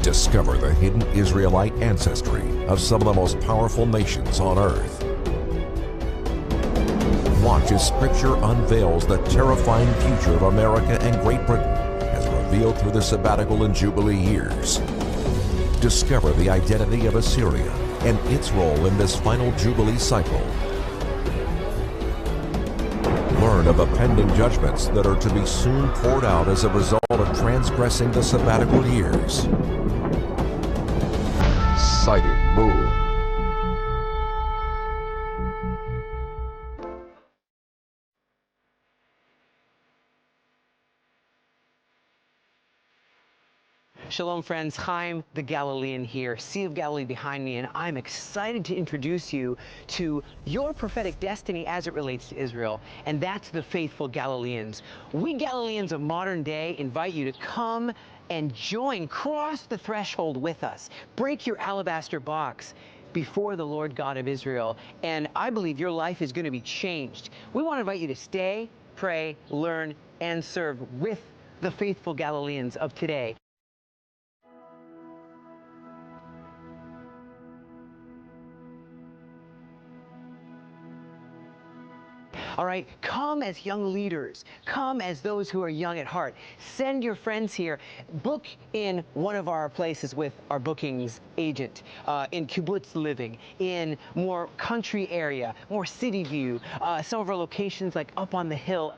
Discover the hidden Israelite ancestry of some of the most powerful nations on earth. Watch as Scripture unveils the terrifying future of America and Great Britain as revealed through the sabbatical and Jubilee years. Discover the identity of Assyria and its role in this final Jubilee cycle. Learn of the pending judgments that are to be soon poured out as a result of transgressing the sabbatical years. Sightedmoon. Shalom friends, Chaim the Galilean here, Sea of Galilee behind me, and I'm excited to introduce you to your prophetic destiny as it relates to Israel, and that's the faithful Galileans. We Galileans of modern day invite you to come and cross the threshold with us, break your alabaster box before the Lord God of Israel, and I believe your life is going to be changed. We want to invite you to stay, pray, learn, and serve with the faithful Galileans of today. All right, come as young leaders. Come as those who are young at heart. Send your friends here. Book in one of our places with our bookings agent, in kibbutz living, in more country area, more city view, some of our locations like up on the hill.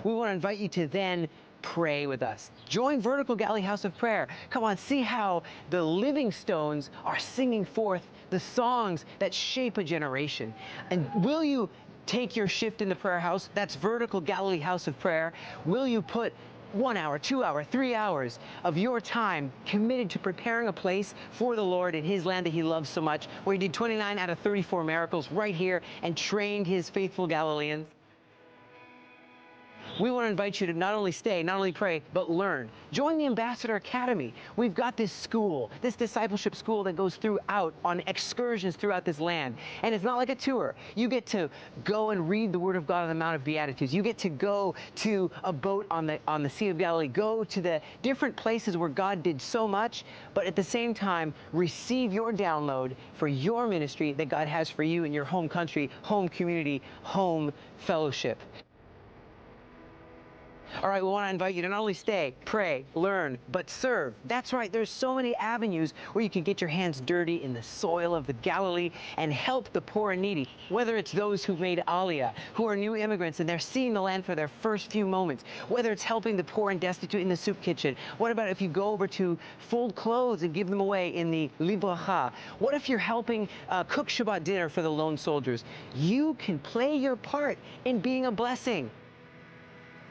We want to invite you to then pray with us. Join Vertical Galilee House of Prayer. Come on, see how the living stones are singing forth the songs that shape a generation. And will you take your shift in the prayer house? That's Vertical Galilee House of Prayer. Will you put 1 hour, 2 hour, 3 hours of your time committed to preparing a place for the Lord in His land that He loves so much, where He did 29 out of 34 miracles right here and trained His faithful Galileans? We want to invite you to not only stay, not only pray, but learn. Join the Ambassador Academy. We've got this school, this discipleship school that goes throughout on excursions throughout this land. And it's not like a tour. You get to go and read the Word of God on the Mount of Beatitudes. You get to go to a boat on the Sea of Galilee, go to the different places where God did so much, but at the same time, receive your download for your ministry that God has for you in your home country, home community, home fellowship. All right, we want to invite you to not only stay, pray, learn, but serve. That's right, there's so many avenues where you can get your hands dirty in the soil of the Galilee and help the poor and needy, whether it's those who've made Aliyah, who are new immigrants and they're seeing the land for their first few moments, whether it's helping the poor and destitute in the soup kitchen. What about if you go over to fold clothes and give them away in the libracha? What if you're helping cook Shabbat dinner for the lone soldiers? You can play your part in being a blessing.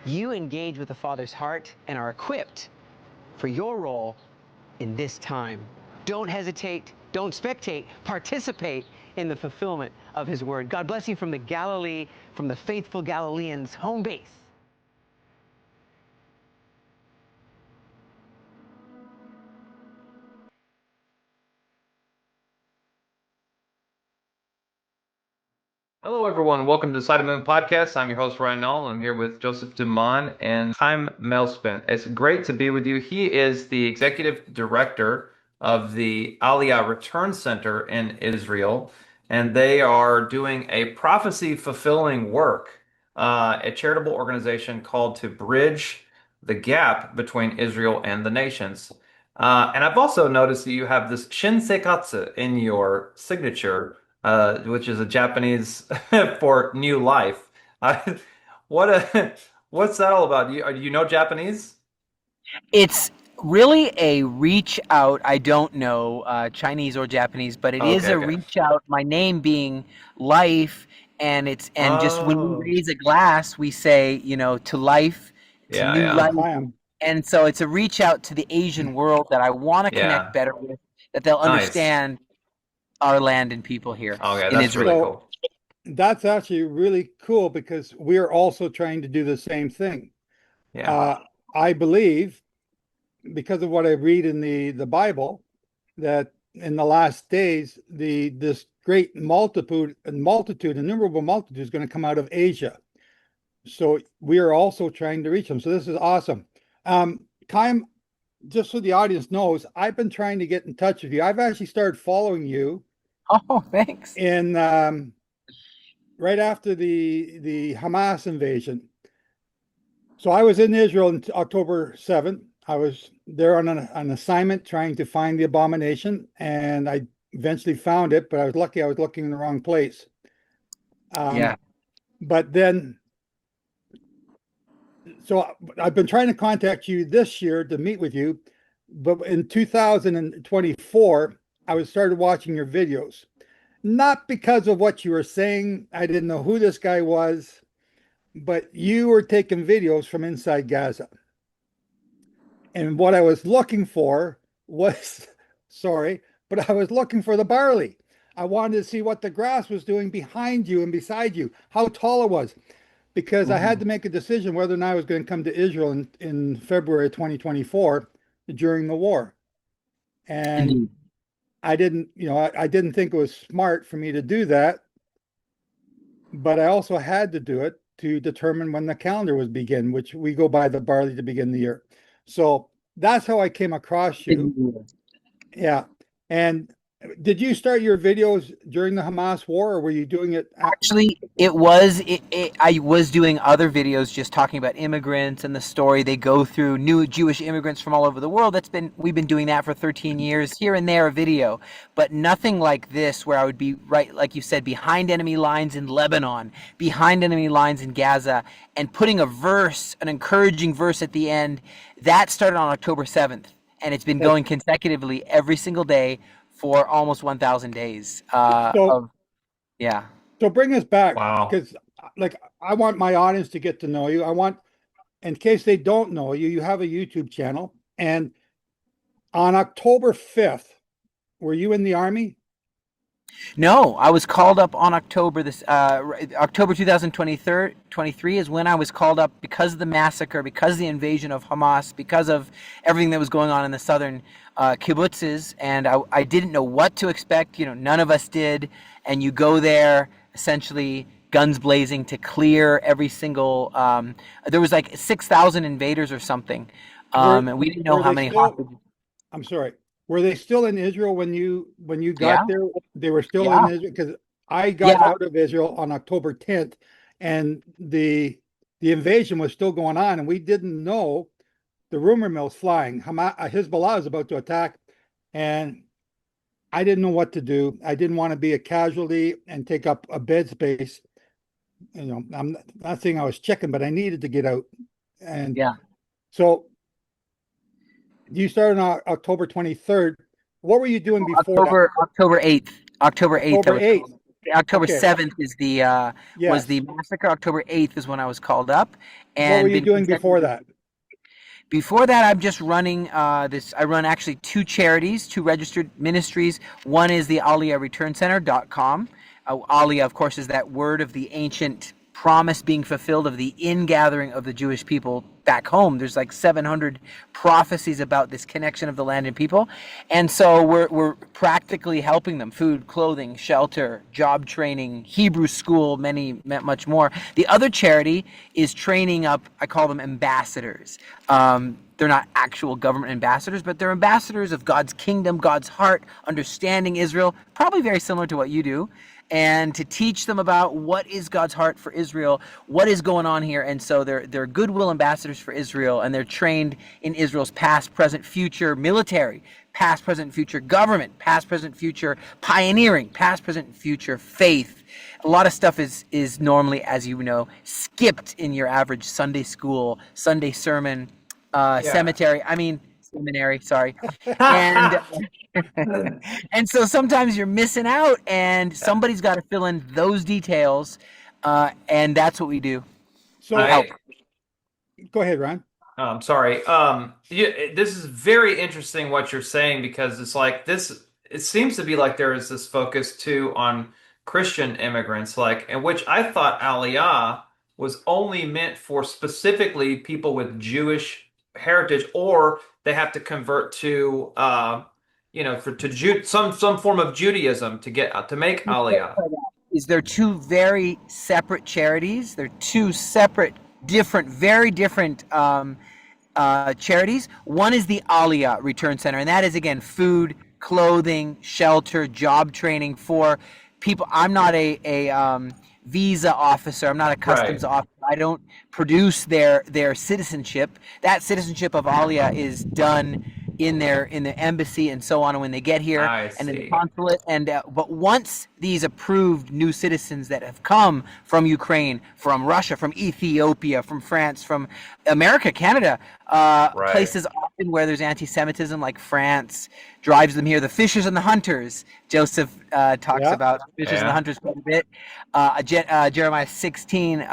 You engage with the Father's heart and are equipped for your role in this time. Don't hesitate, don't spectate, participate in the fulfillment of His word. God bless you from the Galilee, from the faithful Galileans' home base. Hello, everyone. Welcome to Sightedmoon Podcast. I'm your host, Ryan Nall. I'm here with Joseph Dumond and Chaim Malespin. It's great to be with you. He is the executive director of the Aliyah Return Center in Israel, and they are doing a prophecy-fulfilling work, a charitable organization called to bridge the gap between Israel and the nations. And I've also noticed that you have this Shinseikatsu in your signature, which is a Japanese for new life. What's that all about? Do you know Japanese? It's really a reach out. I don't know Chinese or Japanese, but it is a reach out. My name being life, and just when we raise a glass, we say, to life, to new life. And so it's a reach out to the Asian world that I want to connect better with, that they'll understand our land and people here in Israel. Really cool. That's actually really cool because we're also trying to do the same thing. I believe, because of what I read in the Bible, that in the last days, this great innumerable multitude is going to come out of Asia. So we are also trying to reach them. So this is awesome. Chaim, just so the audience knows, I've been trying to get in touch with you. I've actually started following you. Oh, thanks. In right after the Hamas invasion. So I was in Israel on October 7th. I was there on an assignment trying to find the abomination, and I eventually found it, but I was lucky I was looking in the wrong place. Yeah. But then, so I've been trying to contact you this year to meet with you, but in 2024, I started watching your videos. Not because of what you were saying. I didn't know who this guy was, but you were taking videos from inside Gaza. And what I was looking for was, sorry, but I was looking for the barley. I wanted to see what the grass was doing behind you and beside you, how tall it was, because I had to make a decision whether or not I was going to come to Israel in February 2024 during the war. And Indeed. I didn't think it was smart for me to do that, but I also had to do it to determine when the calendar was begin, which we go by the barley to begin the year. So that's how I came across you. Yeah. And did you start your videos during the Hamas war, or were you doing it? Actually, I was doing other videos just talking about immigrants and the story they go through, new Jewish immigrants from all over the world. We've been doing that for 13 years, here and there a video, but nothing like this where I would be right, like you said, behind enemy lines in Lebanon, behind enemy lines in Gaza, and putting an encouraging verse at the end. That started on October 7th, and it's been going consecutively every single day for almost 1,000 days. Yeah. So bring us back, because I want my audience to get to know you. In case they don't know you, you have a YouTube channel. And on October 5th, were you in the Army? No, I was called up on October 2023 is when I was called up because of the massacre, because of the invasion of Hamas, because of everything that was going on in the southern kibbutzes, and I didn't know what to expect. None of us did. And you go there essentially guns blazing to clear every single. There was like 6,000 invaders or something, and we didn't know how many hostages. I'm sorry. Were they still in Israel when you got there? They were still in Israel, because I got out of Israel on October 10th, and the invasion was still going on, and we didn't know the rumor mill's flying. Hezbollah is about to attack, and I didn't know what to do. I didn't want to be a casualty and take up a bed space. I'm not saying I was checking, but I needed to get out. And so you started on October 23rd. What were you doing before that? October 8th. October 8th. October Okay. 7th is was the massacre. October 8th is when I was called up. What And were you doing before that? Before that, I'm just running this. I run actually two charities, two registered ministries. One is the Aliyah Return Center.com. Aliyah, of course, is that word of the ancient promise being fulfilled of the ingathering of the Jewish people back home. There's like 700 prophecies about this connection of the land and people. And so we're practically helping them: food, clothing, shelter, job training, Hebrew school, much more. The other charity is training up, I call them ambassadors. They're not actual government ambassadors, but they're ambassadors of God's kingdom, God's heart, understanding Israel, probably very similar to what you do, and to teach them about what is God's heart for Israel, what is going on here. And so they're goodwill ambassadors for Israel, and they're trained in Israel's past, present, future military, past, present, future government, past, present, future pioneering, past, present, future faith. A lot of stuff is normally, as you know, skipped in your average Sunday school, Sunday sermon, seminary, sorry. And and so sometimes you're missing out, and somebody's got to fill in those details, and that's what we do. So go ahead, Ron. I'm sorry. This is very interesting what you're saying, because it's like this. It seems to be like there is this focus too on Christian immigrants, and which I thought Aliyah was only meant for specifically people with Jewish heritage, or they have to convert to some form of Judaism to make Aliyah. They're two very separate charities. They're two separate, very different charities. One is the Aliyah Return Center, and that is, again, food, clothing, shelter, job training for people. I'm not a visa officer. I'm not a customs officer. I don't produce their citizenship. That citizenship of Aliyah is done in the embassy and so on when they get here, and in the consulate. And but once these approved new citizens that have come from Ukraine, from Russia, from Ethiopia, from France, from America, Canada, places often where there's anti-Semitism, like France, drives them here. The fishers and the hunters. Joseph talks about fishers and the hunters quite a bit. Jeremiah 16.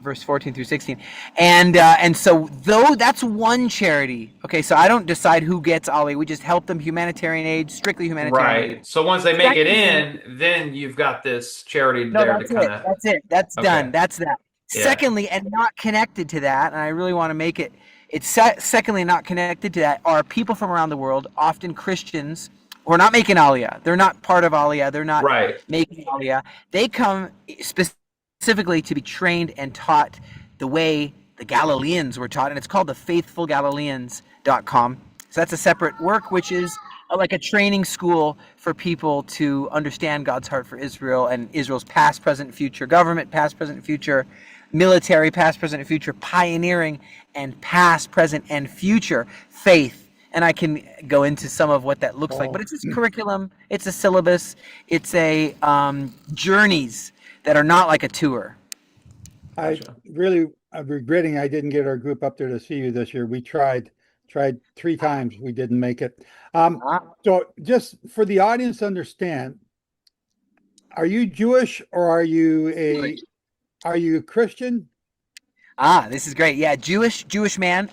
Verse 14 through 16, and so though that's one charity. Okay, so I don't decide who gets Aliyah. We just help them, humanitarian aid, strictly humanitarian. Right. So once they make it in, then you've got this charity there to kind of. That's it. That's done. That's that. Yeah. Secondly, and not connected to that, and I really want to make it. It's secondly not connected to that are people from around the world, often Christians, who are not making Aliyah. They're not part of Aliyah. They're not making Aliyah. They come specifically to be trained and taught the way the Galileans were taught, and it's called the faithfulgalileans.com. So that's a separate work, which is like a training school for people to understand God's heart for Israel and Israel's past, present, future, government, past, present, future, military, past, present, future, pioneering, and past, present, and future faith. And I can go into some of what that looks like, but it's a curriculum, it's a syllabus, it's a journeys that are not like a tour. I'm regretting I didn't get our group up there to see you this year. We tried 3 times. We didn't make it. So just for the audience to understand, are you Jewish or are you Christian? This is great. Yeah, Jewish man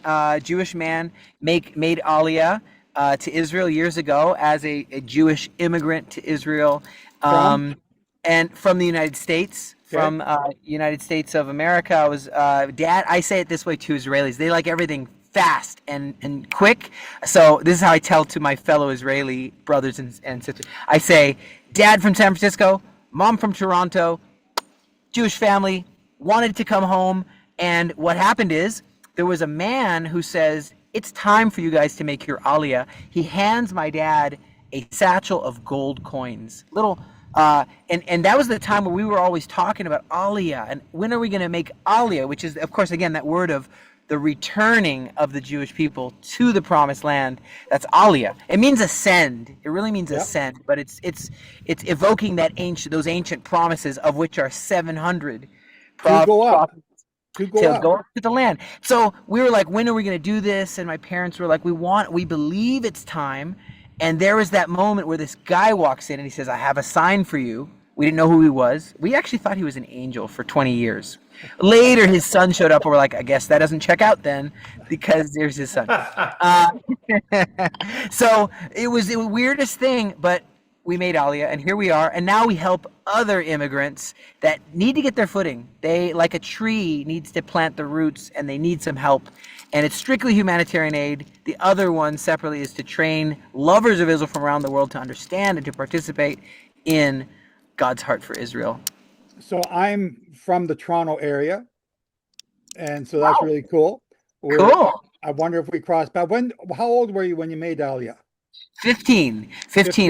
made Aliyah to Israel years ago as a Jewish immigrant to Israel. And from the United States, from United States of America. I was Dad. I say it this way to Israelis: they like everything fast and quick. So this is how I tell to my fellow Israeli brothers and sisters. I say, Dad from San Francisco, Mom from Toronto, Jewish family, wanted to come home, and what happened is there was a man who says, "It's time for you guys to make your Aliyah." He hands my dad a satchel of gold coins, little. And that was the time where we were always talking about Aliyah and when are we going to make Aliyah, which is, of course, again, that word of the returning of the Jewish people to the promised land. That's Aliyah. It means ascend. It really means ascend, but it's evoking those ancient promises, of which are 700 to go up to the land. So we were like, when are we going to do this? And my parents were like, we believe it's time. And there was that moment where this guy walks in and he says, "I have a sign for you." We didn't know who he was. We actually thought he was an angel for 20 years. Later, his son showed up and we're like, I guess that doesn't check out then, because there's his son. So it was the weirdest thing, but we made Aliyah, and here we are. And now we help other immigrants that need to get their footing. They, like a tree, needs to plant the roots, and they need some help. And it's strictly humanitarian aid. The other one separately is to train lovers of Israel from around the world to understand and to participate in God's heart for Israel. So I'm from the Toronto area, and so that's really cool. Cool. I wonder if we crossed paths. How old were you when you made Aliyah? 15,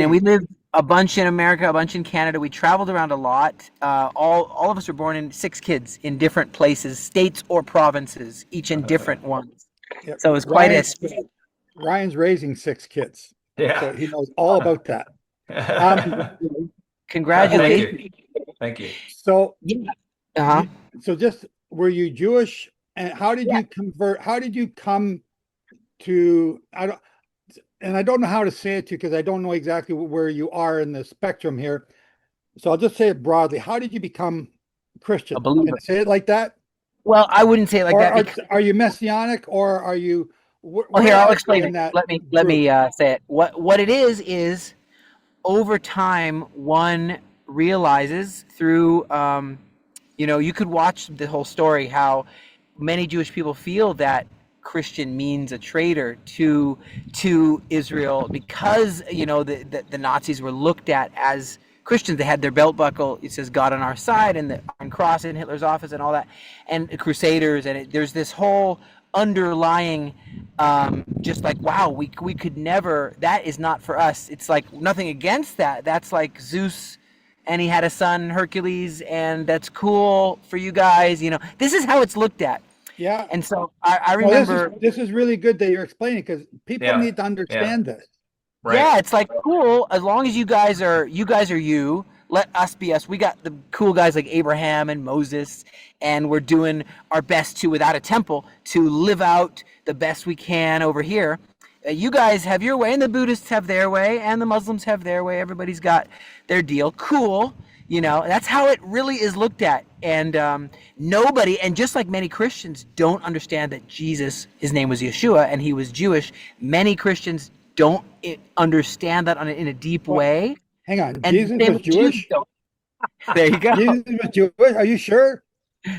and we lived a bunch in America, a bunch in Canada. We traveled around a lot. All of us were born in 6 kids in different places, states or provinces, each in different ones. Yep. So it was quite Ryan's raising 6 kids. Yeah. So he knows all about that. Congratulations. Thank you. So, so just, were you Jewish, and how did you convert? How did you come to, I don't know how to say it to you because I don't know exactly where you are in the spectrum here. So I'll just say it broadly. How did you become Christian? A believer. Can I say it like that? Well, I wouldn't say it like that. Are you messianic, or are you? Here, I'll explain it. Let me say it. What it is over time, one realizes through, you could watch the whole story, how many Jewish people feel that Christian means a traitor to Israel, because the Nazis were looked at as Christians. They had their belt buckle, it says God on our side, and the Iron Cross in Hitler's office and all that, and the Crusaders, and there's this whole underlying, just like, wow, we could never, that is not for us. It's like nothing against that. That's like Zeus, and he had a son, Hercules, and that's cool for you guys. This is how it's looked at. Yeah. And so I remember. Well, this is really good that you're explaining, because people need to understand this. Right. Yeah, it's like, cool, as long as you guys are you, let us be us. We got the cool guys like Abraham and Moses, and we're doing our best to, without a temple, to live out the best we can over here. You guys have your way, and the Buddhists have their way, and the Muslims have their way. Everybody's got their deal. Cool. That's how it really is looked at. And nobody, and just like many Christians don't understand that Jesus, his name was Yeshua, and he was Jewish, many Christians don't understand that in a deep way. Hang on, and Jesus was Jewish? There you go. Jesus was Jewish? Are you sure?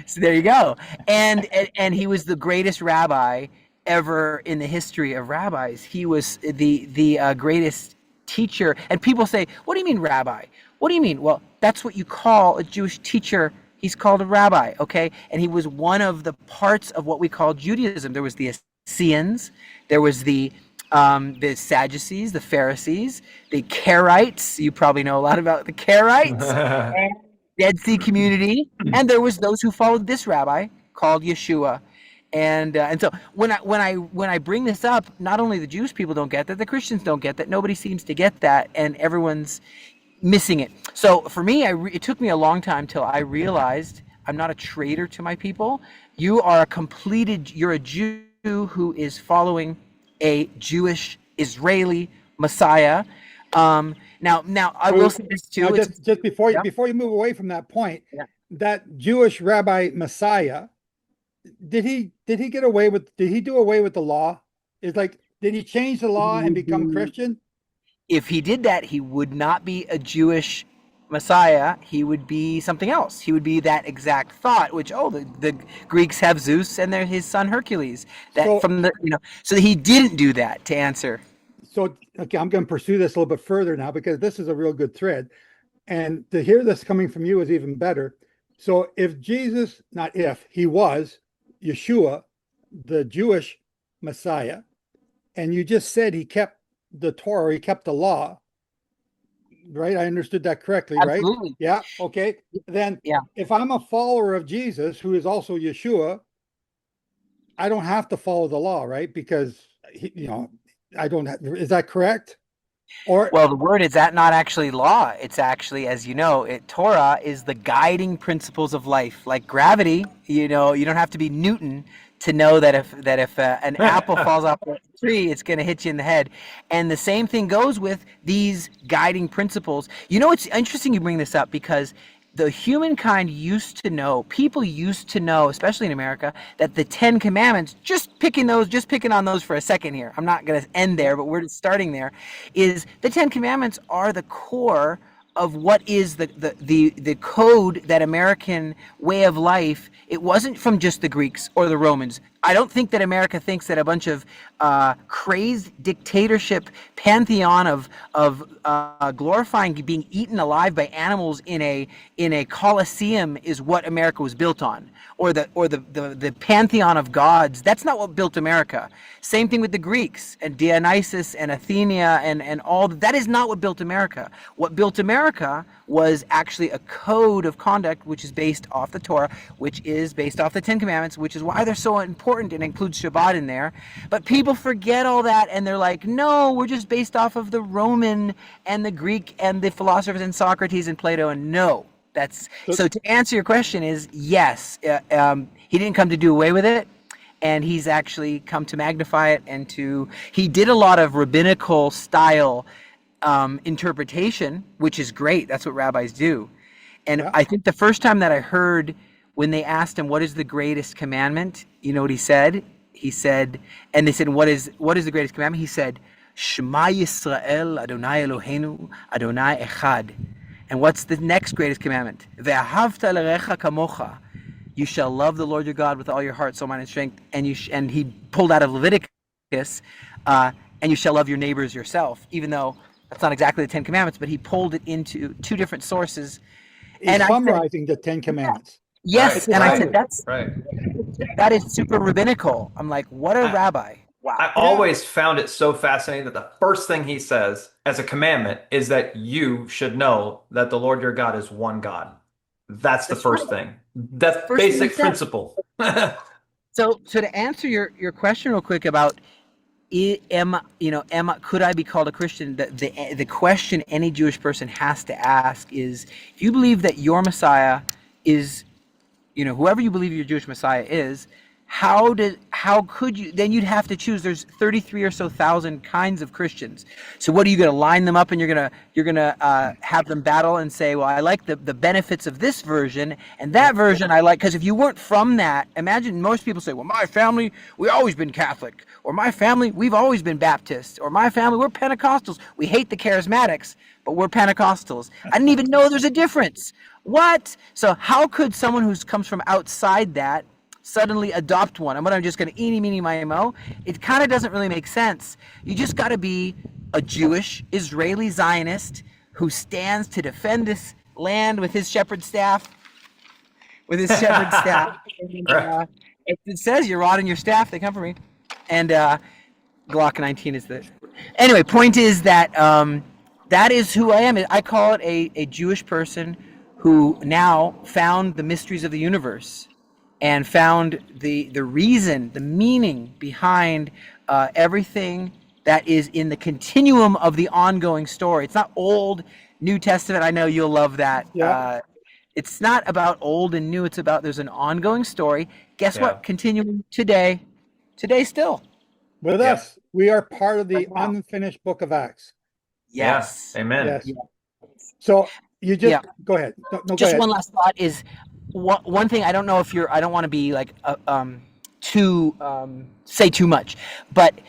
So there you go. And he was the greatest rabbi ever in the history of rabbis. He was the greatest teacher. And people say, what do you mean rabbi? What do you mean? Well, that's what you call a Jewish teacher. He's called a rabbi, okay? And he was one of the parts of what we call Judaism. There was the Essenes, there was the Sadducees, the Pharisees, the Karaites. You probably know a lot about the Karaites, and Dead Sea community. And there was those who followed this rabbi called Yeshua. And so when I bring this up, not only the Jewish people don't get that, the Christians don't get that. Nobody seems to get that, and everyone's missing it. So for me, it took me a long time till I realized I'm not a traitor to my people. You're a Jew who is following a Jewish Israeli Messiah. Now I will say this too. Just before you move away from that point, that Jewish Rabbi Messiah, did he do away with the law? It's like, did he change the law and become Christian? If he did that, he would not be a Jewish Messiah. He would be something else. He would be that exact thought, which, the Greeks have Zeus and they're his son Hercules. So he didn't do that, to answer. So, okay, I'm going to pursue this a little bit further now, because this is a real good thread. And to hear this coming from you is even better. So if Jesus, not if, he was Yeshua, the Jewish Messiah, and you just said he kept the Torah, he kept the law, right? I understood that correctly, Absolutely. Right? Yeah. Okay. Then if I'm a follower of Jesus, who is also Yeshua, I don't have to follow the law, right? Because, I don't have, is that correct? Well, the word is that not actually law. It's actually, as you know, Torah is the guiding principles of life. Like gravity, you don't have to be Newton to know that if an apple falls off a tree, it's going to hit you in the head. And the same thing goes with these guiding principles. It's interesting you bring this up, because the humankind people used to know, especially in America, that the 10 Commandments, just picking on those for a second here, I'm not going to end there, but we're starting there, is the 10 Commandments are the core of what is the code, that American way of life. It wasn't from just the Greeks or the Romans. I don't think that America thinks that a bunch of crazed dictatorship pantheon of glorifying being eaten alive by animals in a coliseum is what America was built on, or the pantheon of gods. That's not what built America. Same thing with the Greeks and Dionysus and Athena and all that is not what built America. What built America was actually a code of conduct, which is based off the Torah, which is based off the 10 Commandments, which is why they're so important and includes Shabbat in there. But people forget all that, and they're like, no, we're just based off of the Roman and the Greek and the philosophers and Socrates and Plato. And no, so to answer your question is yes, he didn't come to do away with it, and he's actually come to magnify it, and he did a lot of rabbinical style interpretation, which is great. That's what rabbis do. And I think the first time that I heard, when they asked him, what is the greatest commandment? You know what he said? He said, and they said, what is the greatest commandment? He said, Shema Yisrael, Adonai Eloheinu, Adonai Echad. And what's the next greatest commandment? Ve'ahavta l'recha kamocha. You shall love the Lord your God with all your heart, soul, mind, and strength. And he pulled out of Leviticus, and you shall love your neighbors yourself, even though that's not exactly the 10 Commandments, but he pulled it into two different sources. He's summarizing the 10 Commandments. Yes, and I said right. that is super rabbinical. I'm like, what a rabbi! Wow. I always found it so fascinating that the first thing he says as a commandment is that you should know that the Lord your God is one God. That's the first thing. That's First thing he basic said. principle. So to answer your question real quick about could I be called a Christian? The question any Jewish person has to ask is, if you believe that your Messiah is, whoever you believe your Jewish Messiah is, how could you? Then you'd have to choose. There's 33 or so thousand kinds of Christians. So what are you going to line them up and you're gonna have them battle and say, well, I like the benefits of this version and that version I like, because if you weren't from that, imagine most people say, well, my family, we've always been Catholic, or my family, we've always been Baptist, or my family, we're Pentecostals. We hate the charismatics, but we're Pentecostals. I didn't even know there's a difference. What? So how could someone who comes from outside that suddenly adopt one? I'm just going to eeny, meeny, miny, mo. It kind of doesn't really make sense. You just got to be a Jewish Israeli Zionist who stands to defend this land with his shepherd staff. And, it says your rod and your staff, they come from me. And Glock 19 is the... Anyway, point is that that is who I am. I call it a Jewish person who now found the mysteries of the universe and found the reason, the meaning behind everything that is in the continuum of the ongoing story. It's not Old, New Testament. I know you'll love that. Yeah. It's not about old and new. It's about there's an ongoing story. Guess what? Continuing today still. With us, we are part of the unfinished book of Acts. Yes. Yeah. Amen. Yes. So you just go ahead. No, just go ahead. One last thought is one thing. I don't know if I don't want to be like say too much, but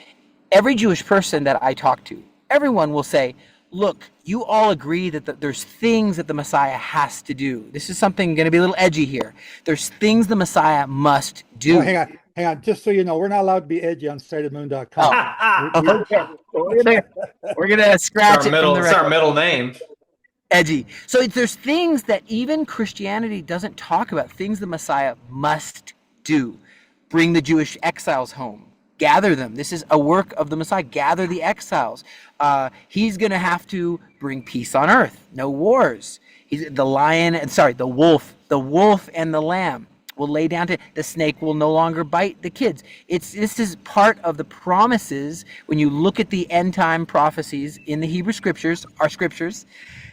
every Jewish person that I talk to, everyone will say, look, you all agree that there's things that the Messiah has to do. This is something going to be a little edgy here. There's things the Messiah must do. Oh, hang on. Just so you know, we're not allowed to be edgy on Sightedmoon.com. Okay. We're gonna scratch it from the record. It's our middle name. Edgy. So there's things that even Christianity doesn't talk about. Things the Messiah must do. Bring the Jewish exiles home. Gather them. This is a work of the Messiah. Gather the exiles. He's going to have to bring peace on earth. No wars. The wolf. The wolf and the lamb will lay down to. The snake will no longer bite the kids. This is part of the promises. When you look at the end time prophecies in the Hebrew scriptures, our scriptures,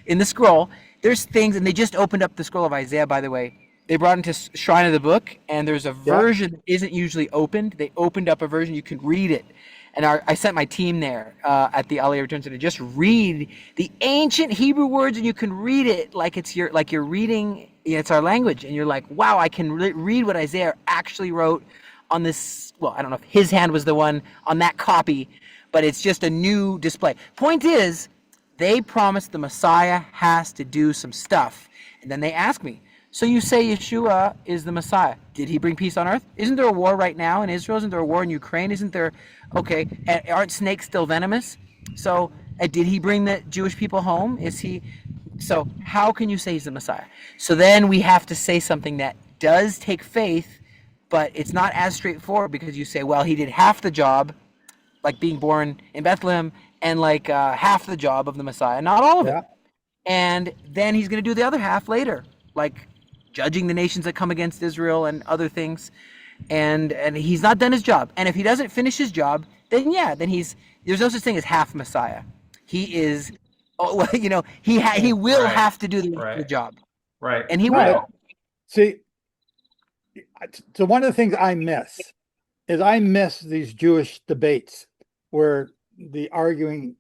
in the scroll, there's things, and they just opened up the scroll of Isaiah, by the way. They brought into Shrine of the Book, and there's a version that isn't usually opened. They opened up a version. You can read it. And I sent my team there at the Aliyah Return Center. Just read the ancient Hebrew words, and you can read it like you're reading. It's our language, and you're like, wow, I can read what Isaiah actually wrote on this. Well, I don't know if his hand was the one on that copy, but it's just a new display. Point is, they promised the Messiah has to do some stuff, and then they ask me, so you say Yeshua is the Messiah. Did he bring peace on earth? Isn't there a war right now in Israel? Isn't there a war in Ukraine? Isn't there? Okay. Aren't snakes still venomous? So did he bring the Jewish people home? Is he? So how can you say he's the Messiah? So then we have to say something that does take faith, but it's not as straightforward, because you say, well, he did half the job, like being born in Bethlehem, and like half the job of the Messiah, not all of it. And then he's going to do the other half later, like judging the nations that come against Israel and other things, and he's not done his job. And if he doesn't finish his job, then there's no such thing as half Messiah. He is, he will have to do the job, right? And he will. See, so one of the things I miss these Jewish debates where the arguing,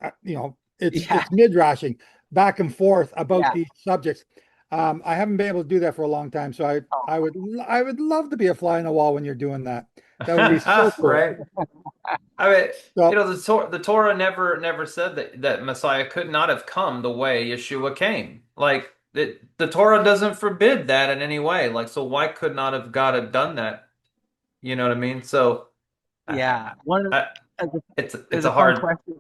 it's midrashing back and forth about these subjects. I haven't been able to do that for a long time, so I would love to be a fly on the wall when you're doing that. That would be so cool. Right. I mean, the Torah never said that Messiah could not have come the way Yeshua came. Like the Torah doesn't forbid that in any way. Like, so why could not have God have done that? You know what I mean? So it's a hard question.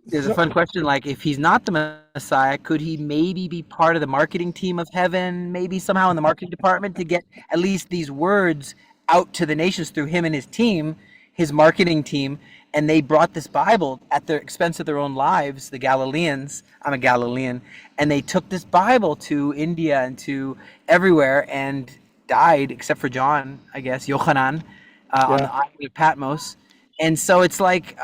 there's a fun question, like, if he's not the Messiah, could he maybe be part of the marketing team of heaven, maybe somehow in the marketing department, to get at least these words out to the nations through him and his team, his marketing team? And they brought this Bible at the expense of their own lives, the Galileans. I'm a Galilean. And they took this Bible to India and to everywhere and died, except for John, I guess, Yochanan, on the island of Patmos. And so it's like,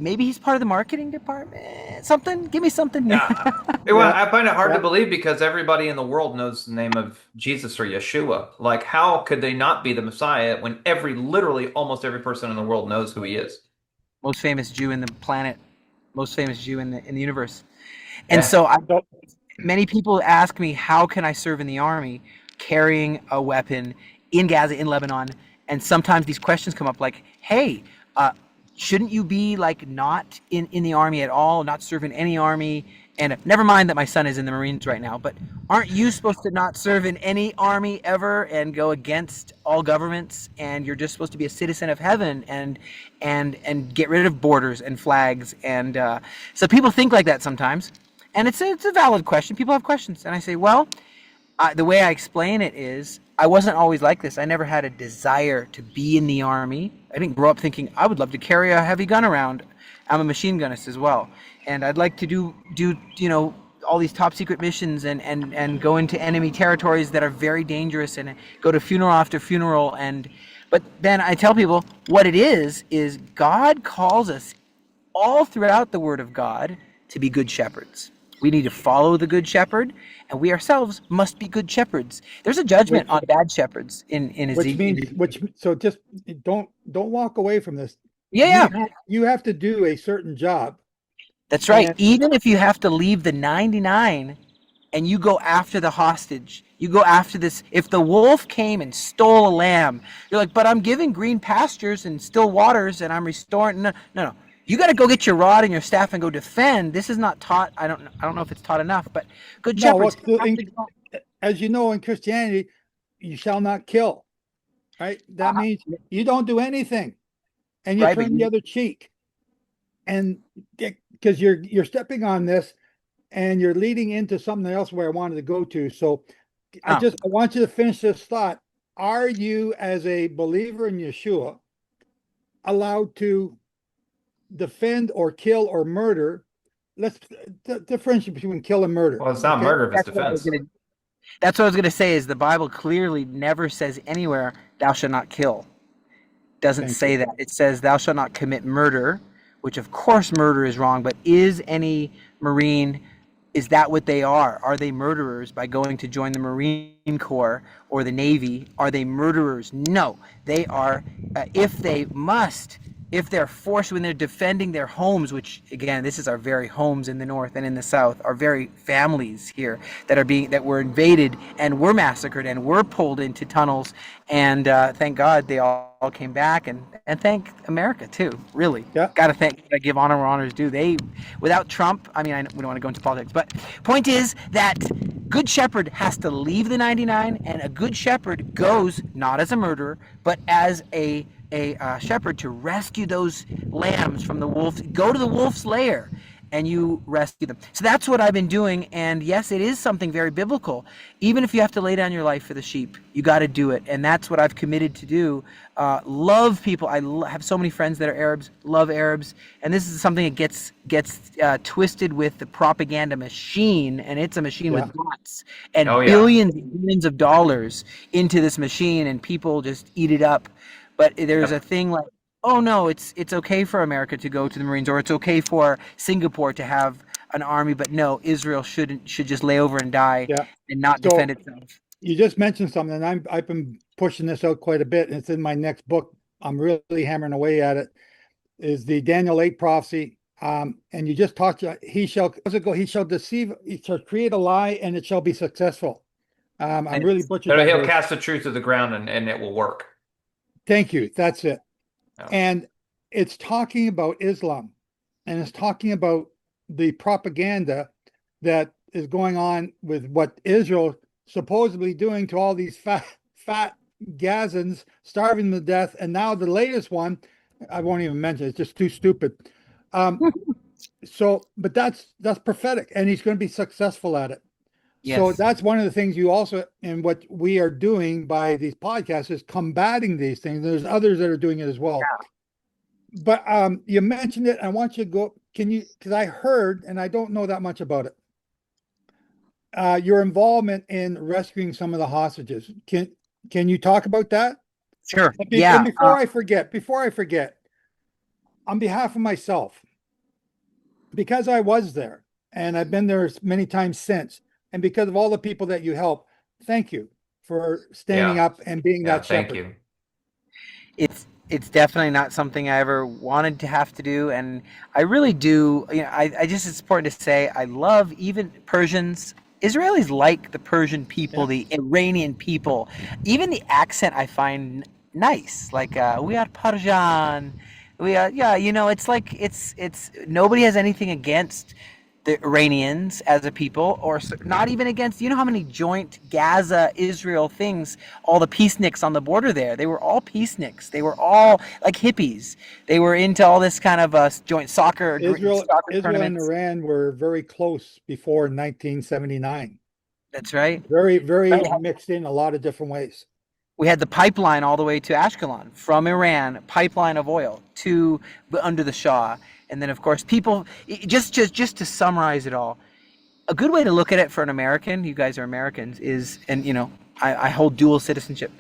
maybe he's part of the marketing department. Something? Give me something. Yeah. Well, I find it hard to believe, because everybody in the world knows the name of Jesus or Yeshua. Like, how could they not be the Messiah when literally almost every person in the world knows who he is? Most famous Jew in the planet, most famous Jew in the universe. And so many people ask me, how can I serve in the army carrying a weapon in Gaza, in Lebanon? And sometimes these questions come up like, hey, shouldn't you be like not in the army at all, not serve in any army? And never mind that my son is in the Marines right now, but aren't you supposed to not serve in any army ever and go against all governments? And you're just supposed to be a citizen of heaven and get rid of borders and flags. And so people think like that sometimes. And it's a valid question. People have questions. And I say, well, the way I explain it is, I wasn't always like this. I never had a desire to be in the army. I didn't grow up thinking I would love to carry a heavy gun around. I'm a machine gunist as well, and I'd like to do all these top secret missions and go into enemy territories that are very dangerous and go to funeral after funeral. But then I tell people what it is God calls us all throughout the Word of God to be good shepherds. We need to follow the good shepherd, and we ourselves must be good shepherds. There's a judgment on bad shepherds in Ezekiel. So just don't walk away from this. Yeah. You have to do a certain job. That's right. Even if you have to leave the 99 and you go after the hostage, you go after this. If the wolf came and stole a lamb, you're like, but I'm giving green pastures and still waters and I'm restoring. No. You got to go get your rod and your staff and go defend. This is not taught. I don't know if it's taught enough, but good shepherds. As you know, in Christianity, you shall not kill. Right? That means you don't do anything, and you turn the other cheek, and because you're stepping on this, and you're leading into something else where I wanted to go to. So, I want you to finish this thought. Are you, as a believer in Yeshua, allowed to defend or kill or murder? Let's differentiate between kill and murder. Well, it's not murder if it's defense. That's what I was going to say, is the Bible clearly never says anywhere, thou shalt not kill. Doesn't say that. It says, thou shalt not commit murder, which of course murder is wrong, but is any Marine, is that what they are? Are they murderers by going to join the Marine Corps or the Navy? Are they murderers? No. They are, if they're forced, when they're defending their homes, which again, this is our very homes in the north and in the south, our very families here that were invaded and were massacred and were pulled into tunnels. And thank God they all came back, and thank America too. Really, got to give honor where honors due. Without Trump, we don't want to go into politics, but point is that good shepherd has to leave the 99, and a good shepherd goes not as a murderer, but as a shepherd to rescue those lambs from the wolf. Go to the wolf's lair and you rescue them. So that's what I've been doing. And yes, it is something very biblical. Even if you have to lay down your life for the sheep, you got to do it. And that's what I've committed to do. Love people. I have so many friends that are Arabs, love Arabs. And this is something that gets twisted with the propaganda machine. And it's a machine with bots and billions and billions of dollars into this machine, and people just eat it up. But there's a thing like, oh no, it's okay for America to go to the Marines, or it's okay for Singapore to have an army, but no, Israel should just lay over and die and not defend itself. You just mentioned something, and I've been pushing this out quite a bit, and it's in my next book. I'm really hammering away at it. Is the Daniel 8 prophecy, and you just talked. He shall deceive. He shall create a lie, and it shall be successful. I'm really butchering. But he'll cast the truth to the ground, and it will work. Thank you. That's it. And it's talking about Islam, and it's talking about the propaganda that is going on with what Israel supposedly doing to all these fat Gazans, starving to death. And now the latest one, I won't even mention, it's just too stupid. So, but that's prophetic, and he's going to be successful at it. Yes. So that's one of the things you also, and what we are doing by these podcasts is combating these things. There's others that are doing it as well. Yeah. But you mentioned it. I want you to go. Can you? Because I heard, and I don't know that much about it. Your involvement in rescuing some of the hostages. Can you talk about that? Sure. And before I forget, on behalf of myself, because I was there and I've been there many times since, and because of all the people that you help, thank you for standing up and being that shepherd. Thank you. It's definitely not something I ever wanted to have to do, and I really do. I just, it's important to say I love even Persians. Israelis like the Persian people, the Iranian people, even the accent I find nice. Like we are Persian, we are, it's like it's nobody has anything against the Iranians as a people, or not even against, how many joint Gaza, Israel things, all the peaceniks on the border there, they were all peaceniks. They were all like hippies. They were into all this kind of joint soccer. Israel and Iran were very close before 1979. That's right. Very, very mixed in a lot of different ways. We had the pipeline all the way to Ashkelon from Iran, pipeline of oil to under the Shah. And then, of course, people, just to summarize it all, a good way to look at it for an American, you guys are Americans, is, and, I hold dual citizenship.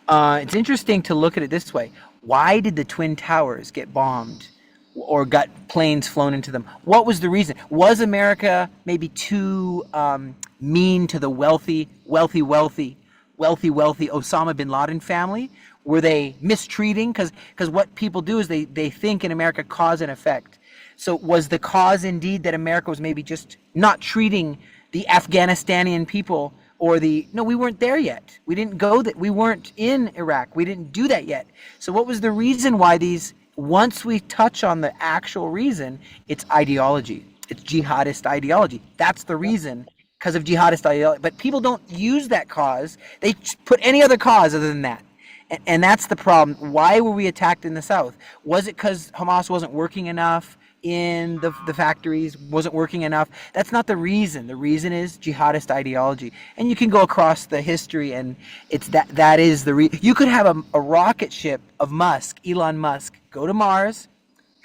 It's interesting to look at it this way. Why did the Twin Towers get bombed or got planes flown into them? What was the reason? Was America maybe too mean to the wealthy Osama bin Laden family? Were they mistreating? Because what people do is they think in America cause and effect. So was the cause indeed that America was maybe just not treating the Afghanistanian people, or no, we weren't there yet. We didn't go that. We weren't in Iraq. We didn't do that yet. So what was the reason why once we touch on the actual reason, it's ideology. It's jihadist ideology. That's the reason. Because of jihadist ideology. But people don't use that cause. They put any other cause other than that. And that's the problem. Why were we attacked in the South? Was it because Hamas wasn't working enough in the factories, wasn't working enough? That's not the reason. The reason is jihadist ideology. And you can go across the history, and it's that is the reason. You could have a rocket ship of Elon Musk, go to Mars.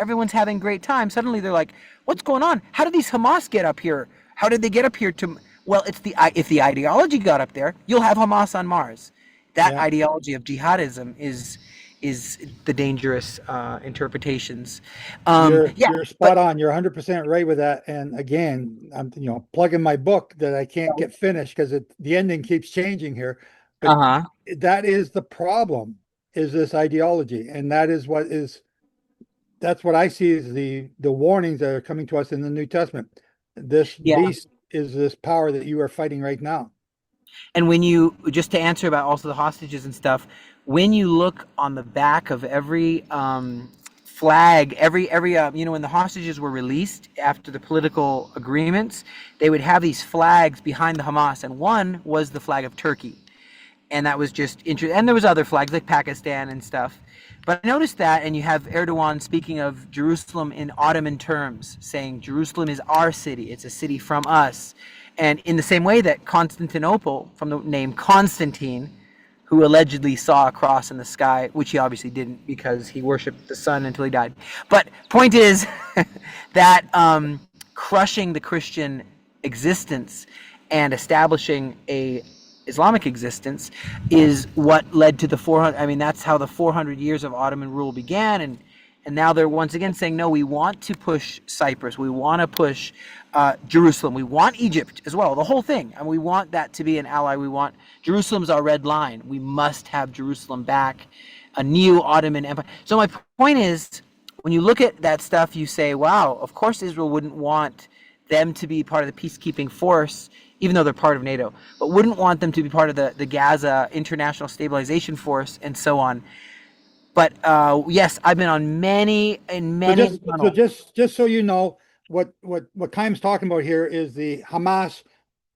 Everyone's having a great time. Suddenly they're like, what's going on? How did these Hamas get up here? How did they get up here to... Well, if the ideology got up there, you'll have Hamas on Mars. That ideology of jihadism is the dangerous interpretations. You're spot on. You're 100% right with that. And again, I'm plugging my book that I can't get finished because the ending keeps changing here. But that is the problem, is this ideology, and that's what I see as the warnings that are coming to us in the New Testament. This beast is this power that you are fighting right now. And when you, just to answer about also the hostages and stuff, when you look on the back of every flag, when the hostages were released after the political agreements, they would have these flags behind the Hamas, and one was the flag of Turkey. And that was just interesting. And there was other flags like Pakistan and stuff. But I noticed that, and you have Erdogan speaking of Jerusalem in Ottoman terms, saying Jerusalem is our city. It's a city from us. And in the same way that Constantinople, from the name Constantine, who allegedly saw a cross in the sky, which he obviously didn't because he worshipped the sun until he died. But point is that crushing the Christian existence and establishing a Islamic existence is what led to the 400. I mean, that's how the 400 years of Ottoman rule began. And now they're once again saying, no, we want to push Cyprus. We want to push Jerusalem. We want Egypt as well, the whole thing. And we want that to be an ally. We want Jerusalem's our red line. We must have Jerusalem back, a new Ottoman empire. So my point is, when you look at that stuff, you say, wow, of course Israel wouldn't want them to be part of the peacekeeping force, even though they're part of NATO, but wouldn't want them to be part of the Gaza International Stabilization Force and so on. But yes, I've been on many. So just so you know, what Chaim's talking about here is the Hamas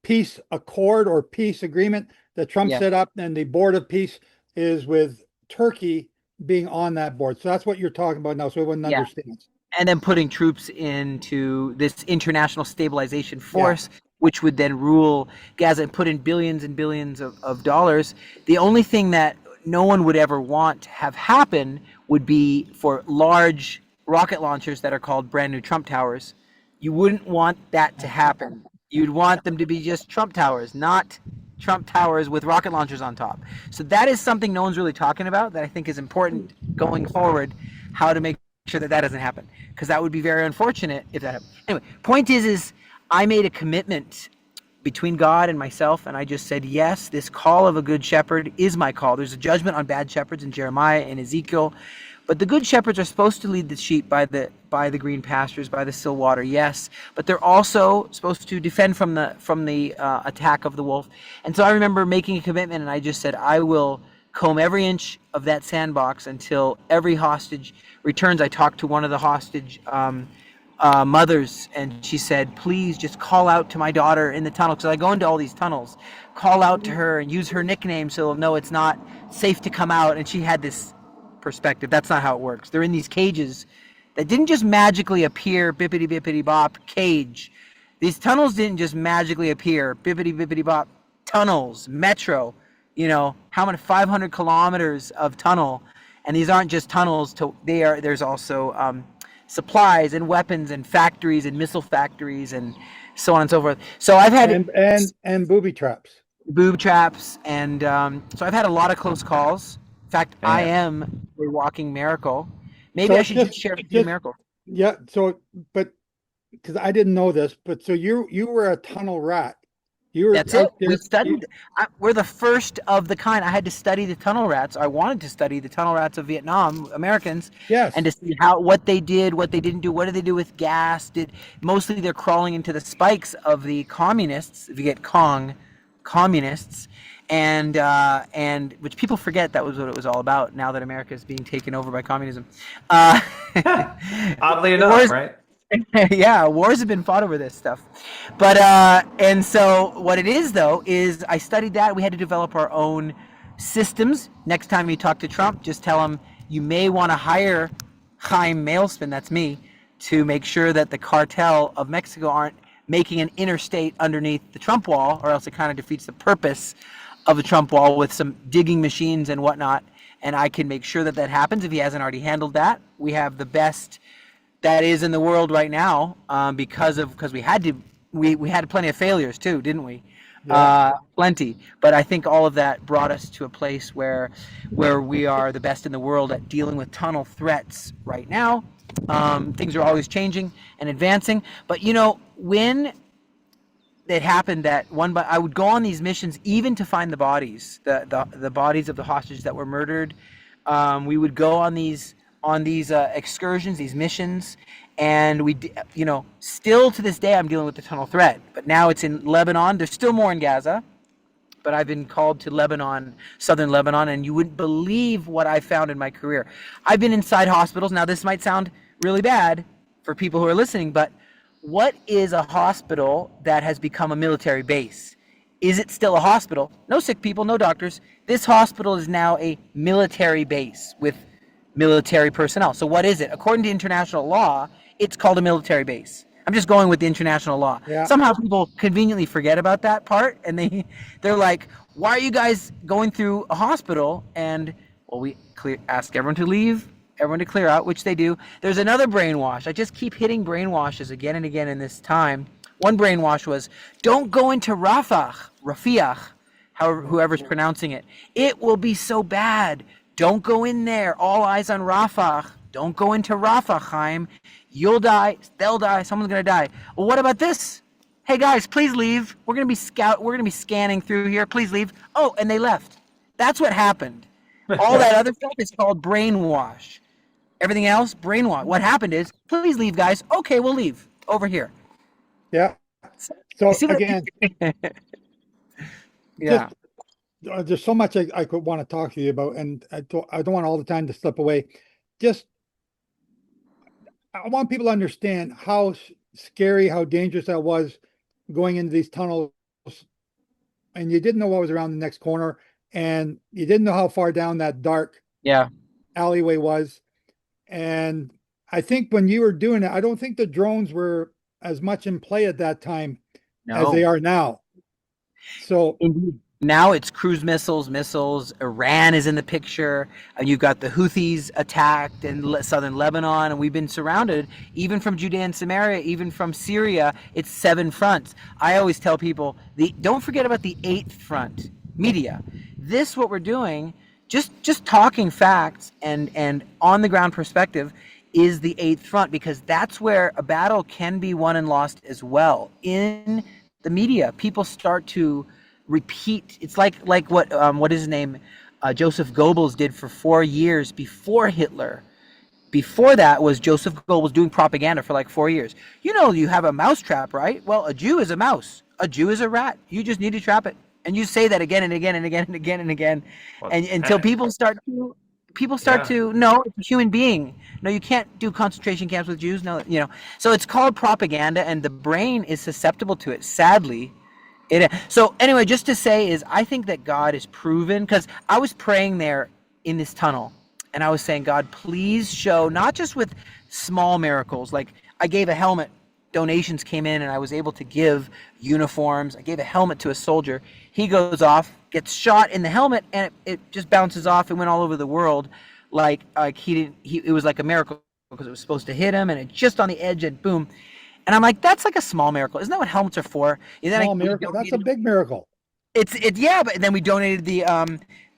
peace accord or peace agreement that Trump set up, and the board of peace is with Turkey being on that board. So that's what you're talking about now. So everyone understands. and then putting troops into this international stabilization force, which would then rule Gaza and put in billions and billions of dollars. The only thing that no one would ever want to have happen would be for large rocket launchers that are called brand new Trump towers. You wouldn't want that to happen. You'd want them to be just Trump towers, not Trump towers with rocket launchers on top. So that is something no one's really talking about that I think is important going forward, how to make sure that doesn't happen, because that would be very unfortunate if that happened. Anyway, point is I made a commitment between God and myself, and I just said, yes, this call of a good shepherd is my call. There's a judgment on bad shepherds in Jeremiah and Ezekiel, but the good shepherds are supposed to lead the sheep by the green pastures, by the still water, yes, but they're also supposed to defend from the attack of the wolf. And so I remember making a commitment, and I just said, I will comb every inch of that sandbox until every hostage returns. I talked to one of the hostage mothers, and she said, please just call out to my daughter in the tunnel, because I go into all these tunnels, call out to her and use her nickname so they'll know it's not safe to come out. And she had this perspective. That's not how it works. They're in these cages that didn't just magically appear, bippity bippity bop, cage. These tunnels didn't just magically appear, bippity bippity bop, tunnels, metro, how many 500 kilometers of tunnel. And these aren't just tunnels, there's also supplies and weapons and factories and missile factories and so on and so forth. So I've had and booby traps, and so I've had a lot of close calls. In fact, I am a walking miracle. Maybe I should just share a few miracles. Yeah. So, but because I didn't know this, but so you were a tunnel rat. That's it. We studied. We're the first of the kind. I had to study the tunnel rats. I wanted to study the tunnel rats of Vietnam, Americans, and to see what they did, what they didn't do, what did they do with gas. Mostly they're crawling into the spikes of the communists. If you get communists, and which people forget that was what it was all about. Now that America is being taken over by communism, oddly enough, right? Yeah, wars have been fought over this stuff. But and so what it is, though, is I studied that. We had to develop our own systems. Next time you talk to Trump, just tell him you may want to hire Chaim Malespin, that's me, to make sure that the cartel of Mexico aren't making an interstate underneath the Trump wall, or else it kind of defeats the purpose of the Trump wall with some digging machines and whatnot. And I can make sure that happens if he hasn't already handled that. We have the best that is in the world right now, because we had plenty of failures too, didn't we? Yeah. Plenty. But I think all of that brought us to a place where we are the best in the world at dealing with tunnel threats right now. Things are always changing and advancing. But when it happened that I would go on these missions even to find the bodies, the bodies of the hostages that were murdered. We would go on these excursions, these missions, and we, still to this day, I'm dealing with the tunnel threat. But now it's in Lebanon. There's still more in Gaza, but I've been called to Lebanon, southern Lebanon, and you wouldn't believe what I found in my career. I've been inside hospitals. Now, this might sound really bad for people who are listening, but what is a hospital that has become a military base? Is it still a hospital? No sick people, no doctors. This hospital is now a military base with military personnel. So what is it? According to international law, it's called a military base. I'm just going with the international law. Yeah. Somehow people conveniently forget about that part, and they're like, why are you guys going through a hospital? And we ask everyone to leave, everyone to clear out, which they do. There's another brainwash. I just keep hitting brainwashes again and again in this time. One brainwash was, don't go into Rafiach, whoever's pronouncing it. It will be so bad. Don't go in there. All eyes on Rafah. Don't go into Rafah, Chaim. You'll die. They'll die. Someone's going to die. Well, what about this? Hey, guys, please leave. We're going to be scanning through here. Please leave. Oh, and they left. That's what happened. All that other stuff is called brainwash. Everything else, brainwash. What happened is, please leave, guys. Okay, we'll leave. Over here. Yeah. So, again. Yeah. There's so much I could want to talk to you about, and I don't want all the time to slip away. I want people to understand how scary, how dangerous that was going into these tunnels, and you didn't know what was around the next corner, and you didn't know how far down that dark alleyway was. And I think when you were doing it, I don't think the drones were as much in play at that time as they are now. So indeed. Now it's cruise missiles. Iran is in the picture. You've got the Houthis attacked in southern Lebanon, and we've been surrounded, even from Judea and Samaria, even from Syria. It's 7 fronts. I always tell people, don't forget about the 8th front, media. This, what we're doing, just talking facts and on the ground perspective, is the 8th front, because that's where a battle can be won and lost as well. In the media, people start to repeat. It's like what is his name, Joseph Goebbels did for 4 years before Hitler. Before that was Joseph Goebbels doing propaganda for like 4 years. You have a mouse trap, right? Well, a Jew is a mouse. A Jew is a rat. You just need to trap it, and you say that again and again and again and again and again, and until people start to no, it's a human being. No, you can't do concentration camps with Jews. No, so it's called propaganda, and the brain is susceptible to it, sadly. So anyway, just to say is, I think that God is proven, because I was praying there in this tunnel, and I was saying, God, please show, not just with small miracles, like I gave a helmet, donations came in, and I was able to give uniforms. I gave a helmet to a soldier. He goes off, gets shot in the helmet, and it just bounces off and went all over the world, like it was like a miracle, because it was supposed to hit him, and it just on the edge, and boom. And I'm like, that's like a small miracle. Isn't that what helmets are for? Small miracle. That's a big miracle. Yeah, but then we donated the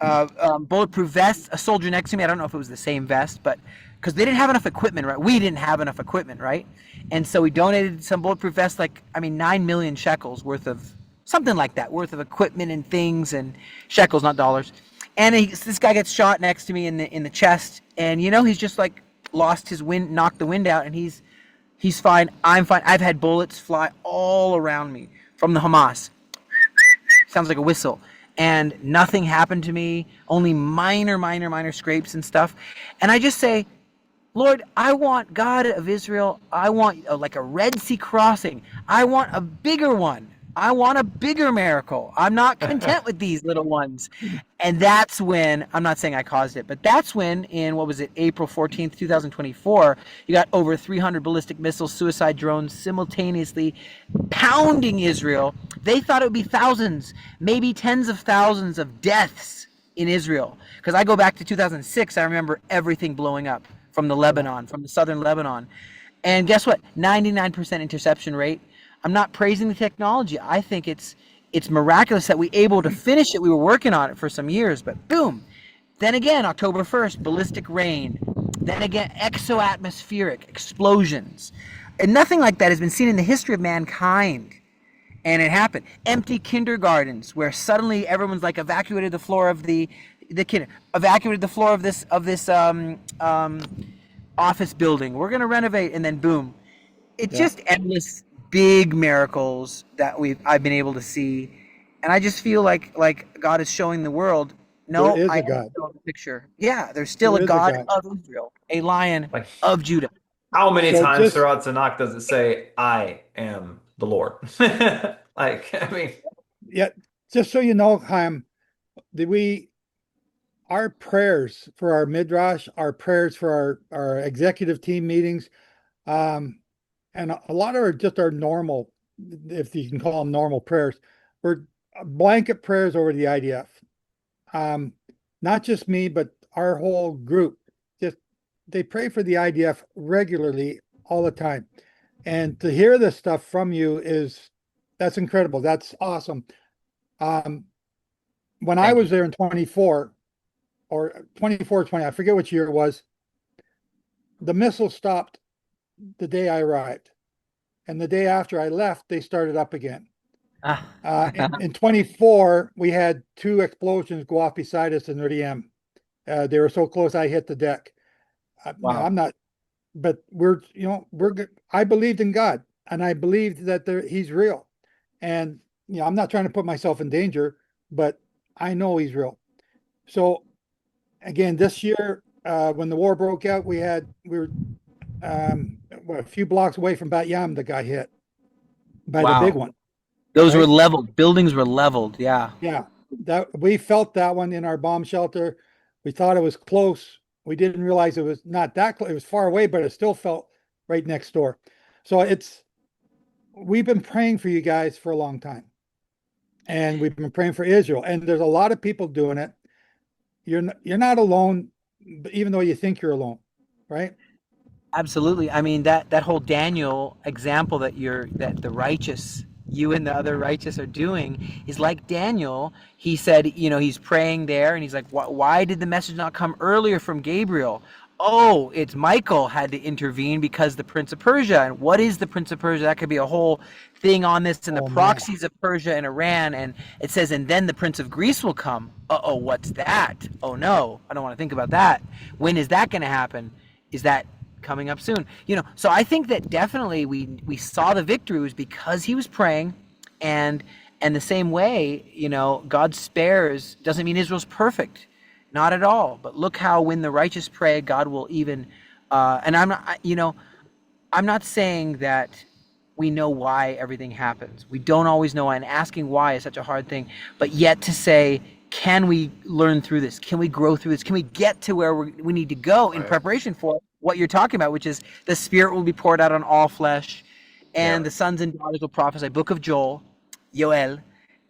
bulletproof vest. A soldier next to me, I don't know if it was the same vest, but because they didn't have enough equipment, right? We didn't have enough equipment, right? And so we donated some bulletproof vests, 9 million shekels worth of something like that, worth of equipment and things, and shekels, not dollars. And this guy gets shot next to me in the chest, and he's just like lost his wind, knocked the wind out, and he's fine. I'm fine. I've had bullets fly all around me from the Hamas. Sounds like a whistle. And nothing happened to me. Only minor scrapes and stuff. And I just say, Lord, I want, God of Israel, I want like a Red Sea crossing. I want a bigger one. I want a bigger miracle. I'm not content with these little ones. And that's when, I'm not saying I caused it, but that's when in, April 14th, 2024, you got over 300 ballistic missiles, suicide drones simultaneously pounding Israel. They thought it would be thousands, maybe tens of thousands of deaths in Israel. Because I go back to 2006, I remember everything blowing up from the southern Lebanon. And guess what? 99% interception rate. I'm not praising the technology. I think it's miraculous that we able to finish it. We were working on it for some years, but boom. Then again, October 1st, ballistic rain. Then again, exoatmospheric explosions. And nothing like that has been seen in the history of mankind. And it happened. Empty kindergartens, where suddenly everyone's like evacuated the floor of evacuated the floor of this office building. We're gonna renovate, and then boom. It's just endless big miracles that I've been able to see, and I just feel like God is showing the world. No, there is I a God. am still in the picture. Yeah, there's still a God of Israel, a Lion of Judah. How many times throughout Tanakh does it say, "I am the Lord"? Yeah. Just so you know, Chaim, our prayers for our midrash, our prayers for our executive team meetings, and a lot of our normal, if you can call them normal prayers, were blanket prayers over the IDF. Not just me, but our whole group. They pray for the IDF regularly, all the time. And to hear this stuff from you that's incredible. That's awesome. When I was there in 24 or 24, 20, I forget which year it was, the missile stopped the day I arrived, and the day after I left, they started up again. In 24, we had 2 explosions go off beside us in Riem. They were so close, I hit the deck. Wow. I'm not, but we're good. I believed in God, and I believed that He's real. And I'm not trying to put myself in danger, but I know He's real. So again, this year, when the war broke out, we were a few blocks away from Bat Yam that got hit by the big one. Those were leveled. Buildings were leveled. Yeah. Yeah. That we felt that one in our bomb shelter. We thought it was close. We didn't realize it was not that close. It was far away, but it still felt right next door. So we've been praying for you guys for a long time. And we've been praying for Israel. And there's a lot of people doing it. You're not alone, even though you think you're alone, right? Absolutely. I mean, that whole Daniel example that the righteous, you and the other righteous are doing is like Daniel. He said, he's praying there and he's like, why did the message not come earlier from Gabriel? Oh, it's Michael had to intervene because the Prince of Persia. And what is the Prince of Persia? That could be a whole thing on this, and the proxies of Persia and Iran. And it says, and then the Prince of Greece will come. Uh-oh, what's that? Oh no, I don't want to think about that. When is that going to happen? Is that coming up soon? So I think that definitely we saw the victory was because he was praying, and the same way, God spares doesn't mean Israel's perfect. Not at all. But look how when the righteous pray, God will even, and I'm not saying that we know why everything happens. We don't always know why, and asking why is such a hard thing. But yet to say, can we learn through this? Can we grow through this? Can we get to where we need to go in preparation for what you're talking about, which is the Spirit will be poured out on all flesh, and the sons and daughters will prophesy. Book of Joel,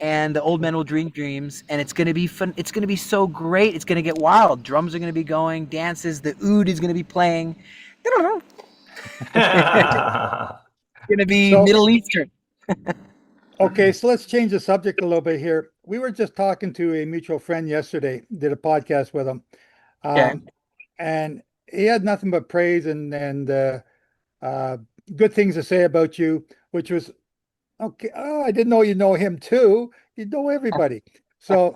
and the old men will dream dreams, and it's going to be fun. It's going to be so great. It's going to get wild. Drums are going to be going, dances. The oud is going to be playing. It's going to be Middle Eastern. Okay, so let's change the subject a little bit here. We were just talking to a mutual friend yesterday, did a podcast with him. And he had nothing but praise and good things to say about you, which was, okay, I didn't know you know him too. You know everybody. So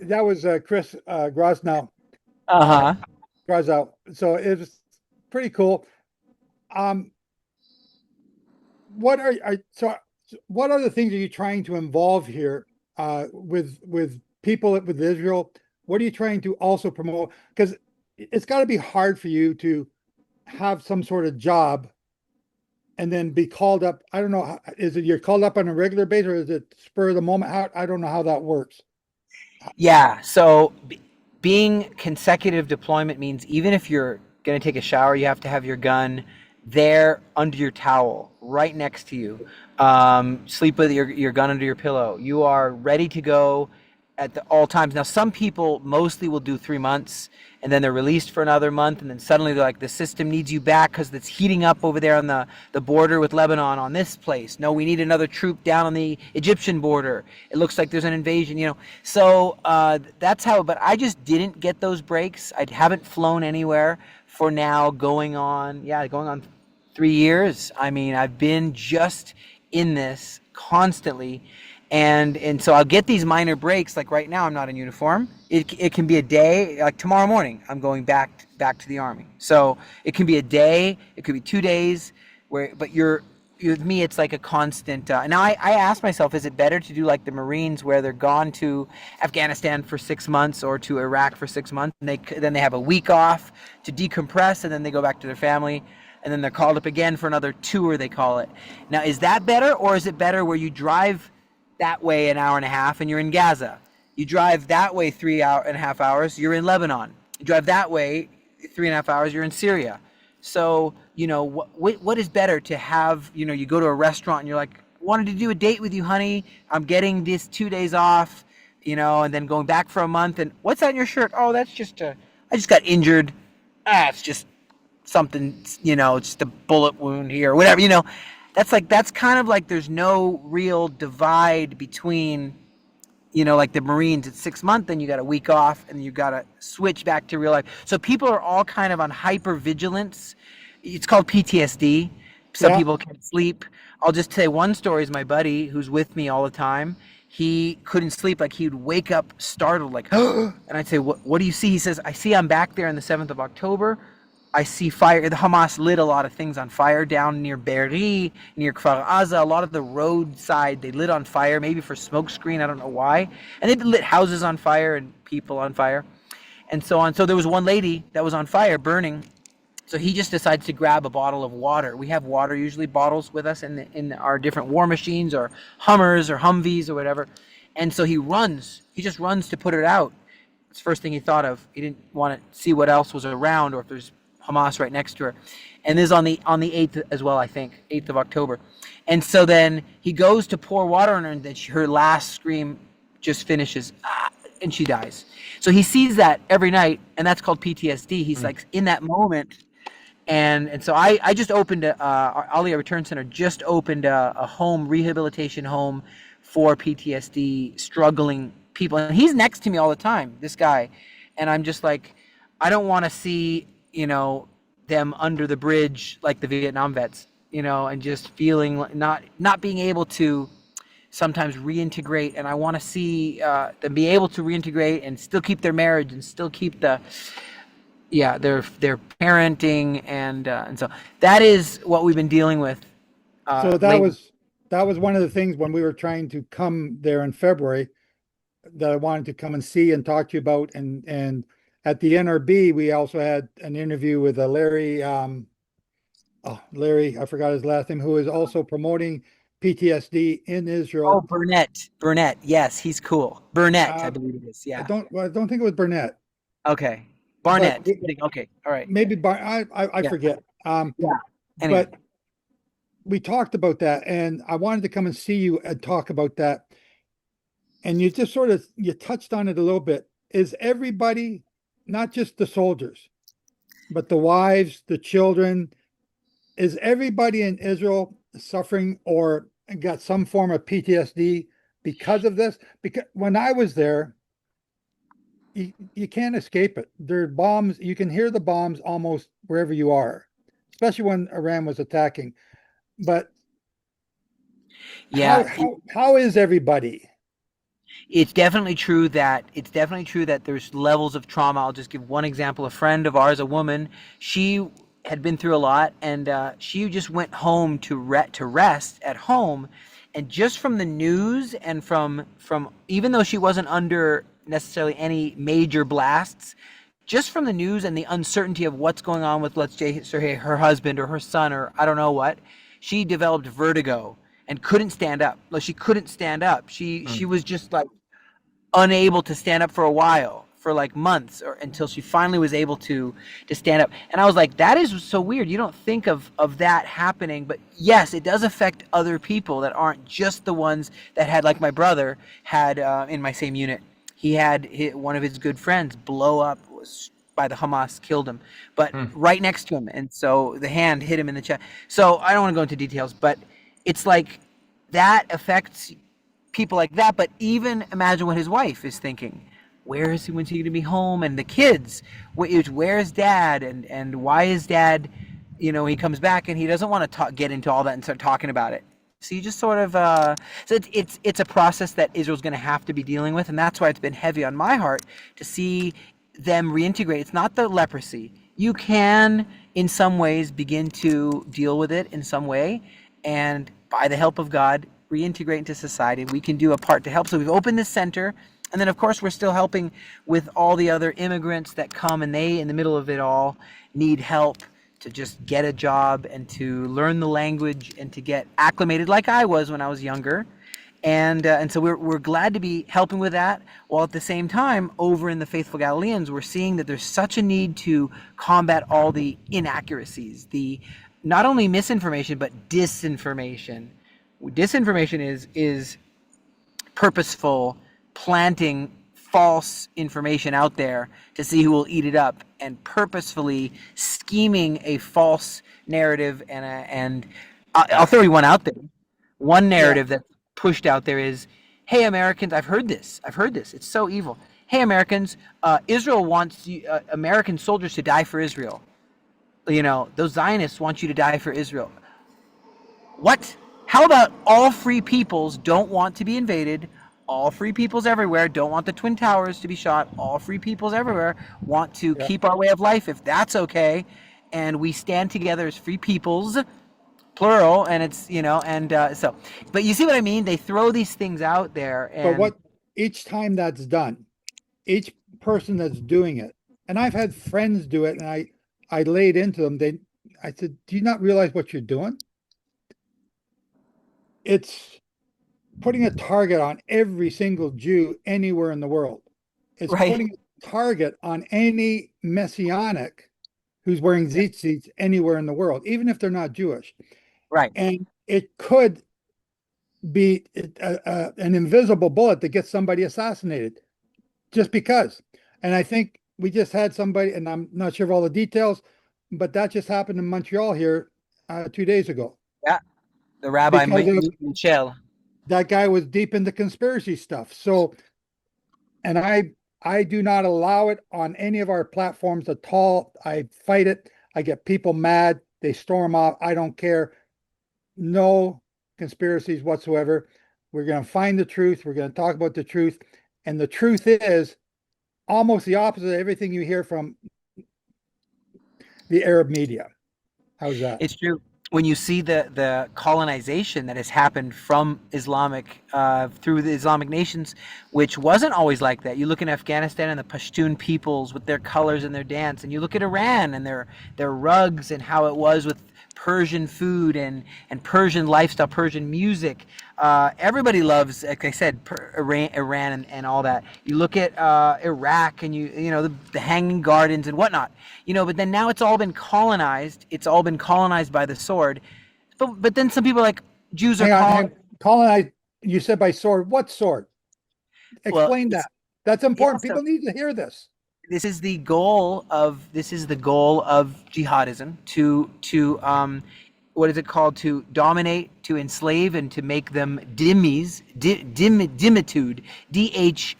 that was Chris Grosnow. Grosnow. So it was pretty cool. What other things are you trying to involve here with people with Israel? What are you trying to also promote? Because it's got to be hard for you to have some sort of job and then be called up. I don't know. Is it you're called up on a regular basis, or is it spur of the moment? I don't know how that works. Yeah. So being consecutive deployment means even if you're going to take a shower, you have to have your gun there under your towel, right next to you. Sleep with your gun under your pillow. You are ready to go at all times. Now, some people mostly will do 3 months, and then they're released for another month, and then suddenly they're like, the system needs you back because it's heating up over there on the border with Lebanon on this place. No, we need another troop down on the Egyptian border. It looks like there's an invasion, So that's how, but I just didn't get those breaks. I haven't flown anywhere for now going on 3 years. I mean, I've been just in this constantly. And so I'll get these minor breaks. Like right now, I'm not in uniform. It can be a day, like tomorrow morning, I'm going back to the Army. So it can be a day, it could be 2 days, but with me, it's like a constant. Now I ask myself, is it better to do like the Marines where they're gone to Afghanistan for 6 months or to Iraq for 6 months, and then they have a week off to decompress, and then they go back to their family, and then they're called up again for another tour, they call it. Now, is that better, or is it better where you drive that way an hour and a half and you're in Gaza? You drive that way 3.5 hours, you're in Lebanon. You drive that way 3.5 hours, you're in Syria. So, what is better to have, you go to a restaurant and you're like, wanted to do a date with you, honey. I'm getting this 2 days off, and then going back for a month. And what's on your shirt? Oh, that's just I just got injured. It's just something, just a bullet wound here, or whatever, that's kind of like there's no real divide between, like the Marines at 6 months, then you got a week off and you got to switch back to real life. So people are all kind of on hypervigilance. It's called PTSD. Some people can't sleep. I'll just say one story is my buddy who's with me all the time. He couldn't sleep. Like he'd wake up startled, like, and I'd say, what do you see? He says, I see I'm back there on the 7th of October. I see fire. The Hamas lit a lot of things on fire down near Be'eri, near Kfar Aza. A lot of the roadside, they lit on fire, maybe for smoke screen. I don't know why. And they lit houses on fire and people on fire and so on. So there was one lady that was on fire, burning. So he just decides to grab a bottle of water. We have water, usually bottles with us in our different war machines or Hummers or Humvees or whatever. And so he just runs to put it out. It's the first thing he thought of. He didn't want to see what else was around or if there's Hamas right next to her. And this is on the 8th as well, I think, 8th of October. And so then he goes to pour water on her, and then her last scream just finishes, and she dies. So he sees that every night, and that's called PTSD. He's like in that moment. And so I just opened our Aliyah Return Center just opened a rehabilitation home for PTSD struggling people. And he's next to me all the time, this guy. And I'm just like, I don't want to see, them under the bridge like the Vietnam vets, and just feeling not being able to sometimes reintegrate. And I want to see them be able to reintegrate and still keep their marriage and still keep their parenting. And so that is what we've been dealing with. So that was one of the things when we were trying to come there in February that I wanted to come and see and talk to you about. And at the NRB, we also had an interview with Larry, I forgot his last name, who is also promoting PTSD in Israel. Oh, Burnett. Yes, he's cool. Burnett, I believe it is. Yeah. I don't think it was Burnett. Okay. Barnett. Okay. All right. Maybe I forget. Yeah. Anyway. But we talked about that, and I wanted to come and see you and talk about that. And you just you touched on it a little bit. Is everybody, not just the soldiers, but the wives, the children, is everybody in Israel suffering or got some form of PTSD because of this? Because when I was there, you can't escape it. There are bombs. You can hear the bombs almost wherever you are, especially when Iran was attacking. But yeah, how is everybody? It's definitely true that there's levels of trauma. I'll just give one example. A friend of ours, a woman, she had been through a lot, and she just went home to rest at home, and just from the news and from even though she wasn't under necessarily any major blasts, just from the news and the uncertainty of what's going on with, let's say, her husband or her son or I don't know what, she developed vertigo and couldn't stand up. Like, she couldn't stand up. She was just like unable to stand up for a while, for like months, or until she finally was able to stand up. And I was like, that is so weird. You don't think of that happening, but yes, it does affect other people that aren't just the ones that had, like my brother had in my same unit. He had one of his good friends blow up, was by the Hamas, killed him, but right next to him. And so the hand hit him in the chest. So I don't want to go into details, but it's like that affects people like that. But even imagine what his wife is thinking. When's he going to be home? And the kids, where's dad? And why is dad, he comes back and he doesn't want to get into all that and start talking about it. So you just sort of, so it's a process that Israel's going to have to be dealing with. And that's why it's been heavy on my heart to see them reintegrate. It's not the leprosy. You can, in some ways, begin to deal with it in some way. And by the help of God, reintegrate into society. We can do a part to help. So we've opened this center. And then, of course, we're still helping with all the other immigrants that come, and they, in the middle of it all, need help to just get a job and to learn the language and to get acclimated like I was when I was younger. And so we're glad to be helping with that, while at the same time, over in the Faithful Galileans, we're seeing that there's such a need to combat all the inaccuracies, the not only misinformation, but disinformation. Disinformation is purposeful planting false information out there to see who will eat it up, and purposefully scheming a false narrative. And I'll throw you one out there. One narrative that's pushed out there is, hey, Americans, I've heard this. It's so evil. Hey, Americans, Israel wants American soldiers to die for Israel. Those Zionists want you to die for Israel. What? How about all free peoples don't want to be invaded? All free peoples everywhere don't want the Twin Towers to be shot. All free peoples everywhere want to keep our way of life, if that's okay. And we stand together as free peoples, plural, and it's, so. But you see what I mean? They throw these things out there. But each time that's done, each person that's doing it, and I've had friends do it, and I laid into them. I said, do you not realize what you're doing? It's putting a target on every single Jew anywhere in the world. It's target on any messianic who's wearing tzitzits anywhere in the world, even if they're not Jewish. Right. And it could be an invisible bullet that gets somebody assassinated just because. And I think we just had somebody, and I'm not sure of all the details, but that just happened in Montreal here 2 days ago. Yeah. The Rabbi Michel. That guy was deep into conspiracy stuff. So, and I do not allow it on any of our platforms at all. I fight it. I get people mad. They storm off. I don't care. No conspiracies whatsoever. We're going to find the truth. We're going to talk about the truth. And the truth is almost the opposite of everything you hear from the Arab media. How's that? It's true. When you see the colonization that has happened from Islamic through the Islamic nations, which wasn't always like that. You look in Afghanistan and the Pashtun peoples with their colors and their dance, and you look at Iran and their rugs and how it was with Persian food and Persian lifestyle, Persian music. Everybody loves, like I said, Iran and all that. You look at Iraq and you know the Hanging Gardens and whatnot. But then now it's all been colonized. It's all been colonized by the sword. But then some people are like, Jews are colonized. You said by sword. What sword? Explain that. That's important. People need to hear this. This is the goal of jihadism to what is it called, to dominate, to enslave, and to make them dhimmis, dhimitude, dhimmis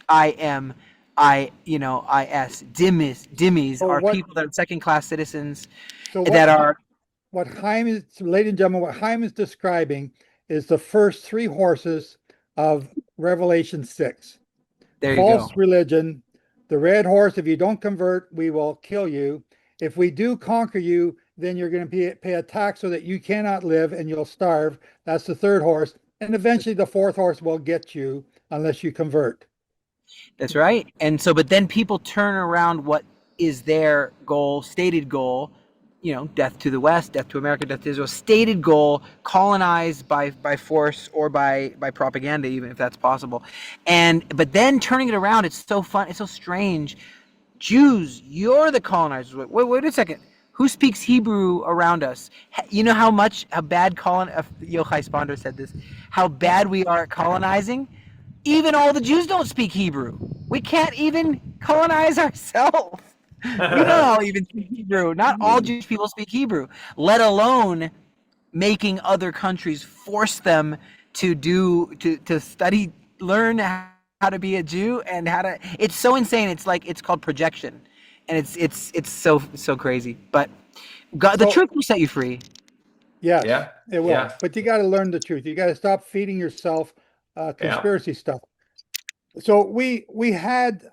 are people that are second-class citizens that are. What Chaim is, ladies and gentlemen, what Chaim is describing is the first three horses of Revelation 6. False religion. The red horse, if you don't convert, we will kill you. If we do conquer you, then you're going to pay a tax so that you cannot live and you'll starve. That's the third horse. And eventually the fourth horse will get you unless you convert. That's right. And so, but then people turn around what is their goal, stated goal, death to the West, death to America, death to Israel, stated goal, colonized by force or by propaganda, even if that's possible. But then turning it around, it's so fun, it's so strange. Jews, you're the colonizers. Wait a second. Who speaks Hebrew around us? You know how bad Yochai Sponder said this, how bad we are at colonizing? Even all the Jews don't speak Hebrew. We can't even colonize ourselves. We don't all even speak Hebrew. Not all Jewish people speak Hebrew, let alone making other countries force them to study, learn how to be a Jew and how to. It's so insane. It's called projection, and it's so crazy. But God, the truth will set you free. Yeah, it will. Yeah. But you got to learn the truth. You got to stop feeding yourself conspiracy stuff. So we had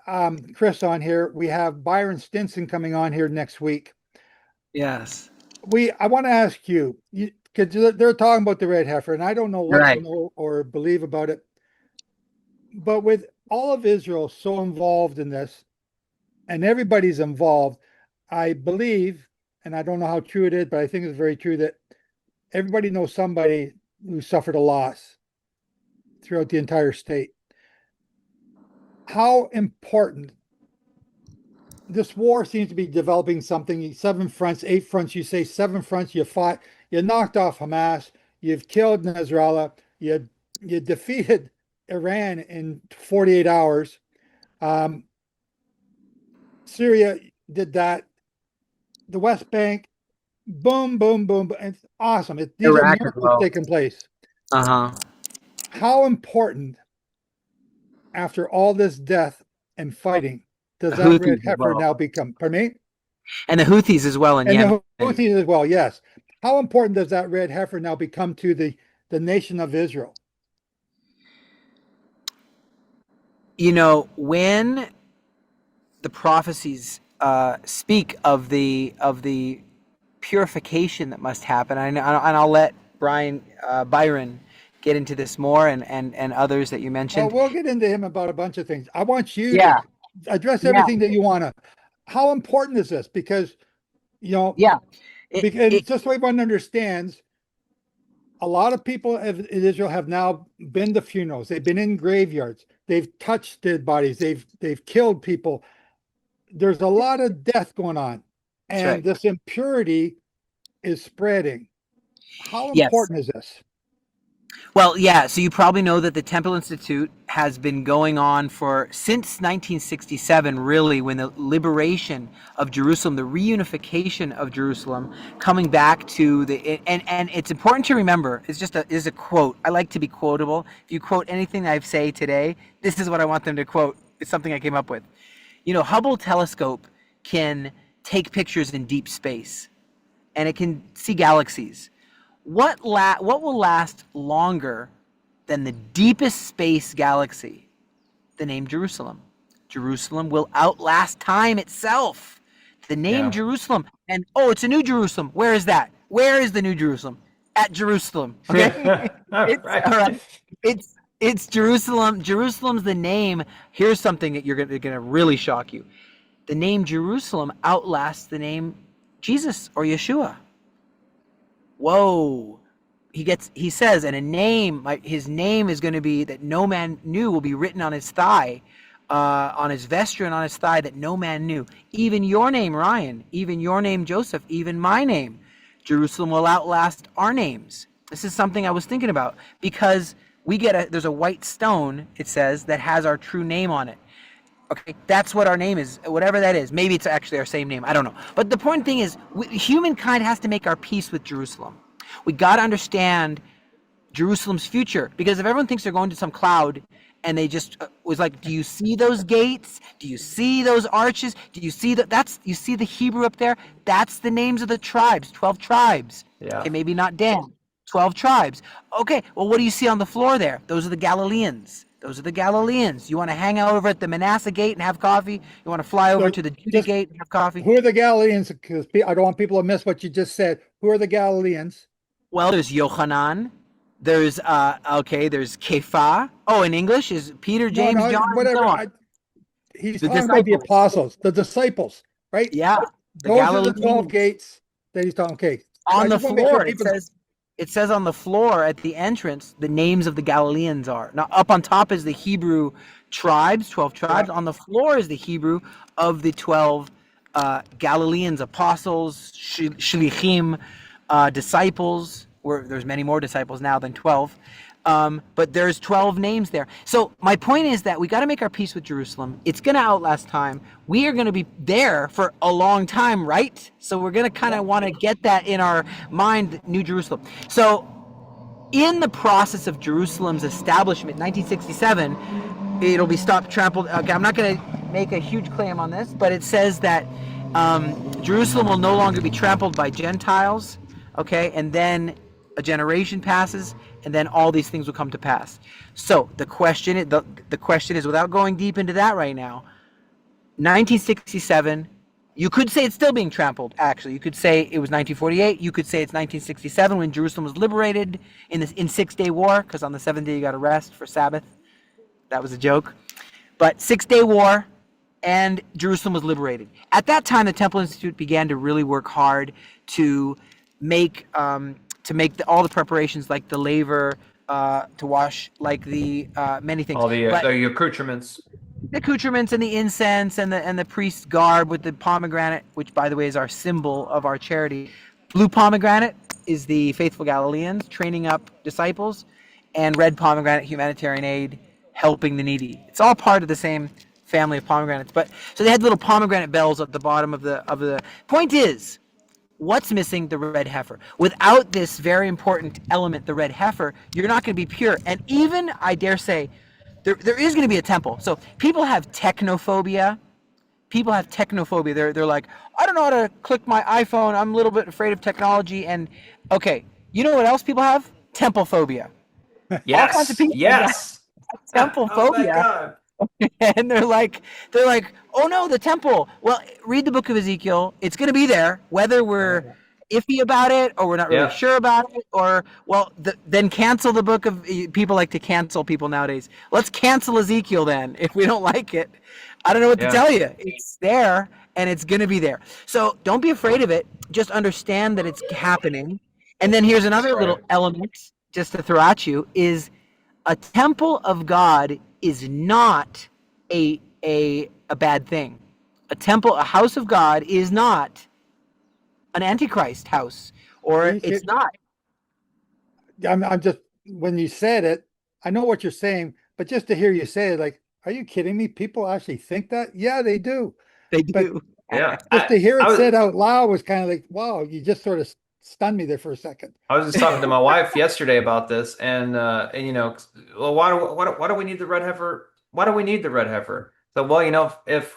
Chris on here. We have Byron Stinson coming on here next week. Yes. I want to ask you, because they're talking about the red heifer, and I don't know what to know or believe about it. But with all of Israel so involved in this, and everybody's involved, I believe, and I don't know how true it is, but I think it's very true that everybody knows somebody who suffered a loss throughout the entire state. How important this war seems to be developing something, 7 fronts, 8 fronts. You say 7 fronts, you fought, you knocked off Hamas, you've killed Nasrallah, you defeated Iran in 48 hours. Syria did that. The West Bank, boom, boom, boom. It's awesome. These are miracles taking place. How important, after all this death and fighting, does that red heifer now become? Pardon me? And the Houthis as well in Yemen. The Houthis as well, yes. How important does that red heifer now become to the nation of Israel? When the prophecies speak of the purification that must happen, and I'll let Byron get into this more, and others that you mentioned. Well, we'll get into him about a bunch of things. I want you to address everything that you want to. How important is this? Because, because it's just so everyone understands, a lot of people in Israel have now been to funerals. They've been in graveyards. They've touched dead bodies. They've killed people. there's a lot of death going on, and right. this impurity is spreading. How Yes. important is this? Well, yeah, so you probably know that the Temple Institute has been going on since 1967, really, when the liberation of Jerusalem, the reunification of Jerusalem, coming back to and it's important to remember, it's just a quote. I like to be quotable. If you quote anything I say today, this is what I want them to quote. It's something I came up with. Hubble telescope can take pictures in deep space, and it can see galaxies. What will last longer than the deepest space galaxy? The name Jerusalem. Jerusalem will outlast time itself. The name Jerusalem. And it's a new Jerusalem. Where is that? Where is the new Jerusalem? At Jerusalem. Okay? All right. It's Jerusalem. Jerusalem's the name. Here's something that you're gonna really shock you. The name Jerusalem outlasts the name Jesus or Yeshua. Whoa. He says, and his name is going to be that no man knew, will be written on his thigh, on his vesture and on his thigh, that no man knew. Even your name, Ryan, even your name, Joseph, even my name. Jerusalem will outlast our names. This is something I was thinking about, because there's a white stone, it says, that has our true name on it. Okay, that's what our name is, whatever that is. Maybe it's actually our same name. I don't know. But the important thing is, humankind has to make our peace with Jerusalem. We got to understand Jerusalem's future, because if everyone thinks they're going to some cloud and they just was like, do you see those gates? Do you see those arches? Do you see you see the Hebrew up there? That's the names of the tribes, 12 tribes. Yeah. Okay, maybe not Dan, 12 tribes. Okay, well, what do you see on the floor there? Those are the Galileans. Those are the Galileans. You want to hang out over at the Manasseh Gate and have coffee? You want to fly over to the Judah Gate and have coffee? Who are the Galileans? Because I don't want people to miss what you just said. Who are the Galileans? Well, there's Yochanan. There's there's Kepha. Oh, in English is Peter, James, John, whatever. And so on. He's talking about the apostles, the disciples, right? Yeah. Those are the 12 gates that he's talking. Okay. On the floor, it says on the floor at the entrance, the names of the Galileans are. Now, up on top is the Hebrew tribes, 12 tribes. Yeah. On the floor is the Hebrew of the 12 Galileans, apostles, shlichim, disciples. There's many more disciples now than 12. But there's 12 names there. So my point is that we got to make our peace with Jerusalem. It's going to outlast time. We are going to be there for a long time, right? So we're going to kind of want to get that in our mind, New Jerusalem. So in the process of Jerusalem's establishment, 1967, it'll be stopped, trampled. Okay, I'm not going to make a huge claim on this, but it says that Jerusalem will no longer be trampled by Gentiles, okay? And then a generation passes, and then all these things will come to pass. So the question is, without going deep into that right now, 1967, you could say it's still being trampled, actually. You could say it was 1948. You could say it's 1967 when Jerusalem was liberated in 6 Day War, because on the 7th day you got to rest for Sabbath. That was a joke. But 6 Day War, and Jerusalem was liberated. At that time, the Temple Institute began to really work hard to make all the preparations, like the laver, to wash, like the many things. All the accoutrements. The accoutrements and the incense and the priest's garb with the pomegranate, which, by the way, is our symbol of our charity. Blue pomegranate is the faithful Galileans training up disciples, and red pomegranate, humanitarian aid, helping the needy. It's all part of the same family of pomegranates. But so they had little pomegranate bells at the bottom of the. Point is, what's missing? The red heifer. Without this very important element, the red heifer, you're not going to be pure. And even, I dare say, there is going to be a temple. So people have technophobia. They're like, I don't know how to click my iPhone. I'm a little bit afraid of technology. And okay, you know what else people have? Temple phobia. Yes. All kinds of people yes. Temple phobia. And they're like, oh no, the temple. Well, read the book of Ezekiel. It's going to be there, whether we're iffy about it or we're not really sure about it, or then cancel the book of. People like to cancel people nowadays. Let's cancel Ezekiel then if we don't like it. I don't know what to tell you. It's there and it's going to be there. So don't be afraid of it. Just understand that it's happening. And then here's another little element just to throw at you is a temple of God is not a bad thing. A temple, a house of God, is not an Antichrist house, or it's not. I'm just, when you said it, I know what you're saying, but just to hear you say it, like, are you kidding me? People actually think that? Yeah, they do. They do. Yeah. Just to hear it said out loud was kind of like, wow, you just sort of stunned me there for a second. I was just talking to my wife yesterday about this, and you know, well, why do we need the red heifer? Why do we need the red heifer? So, well, you know, if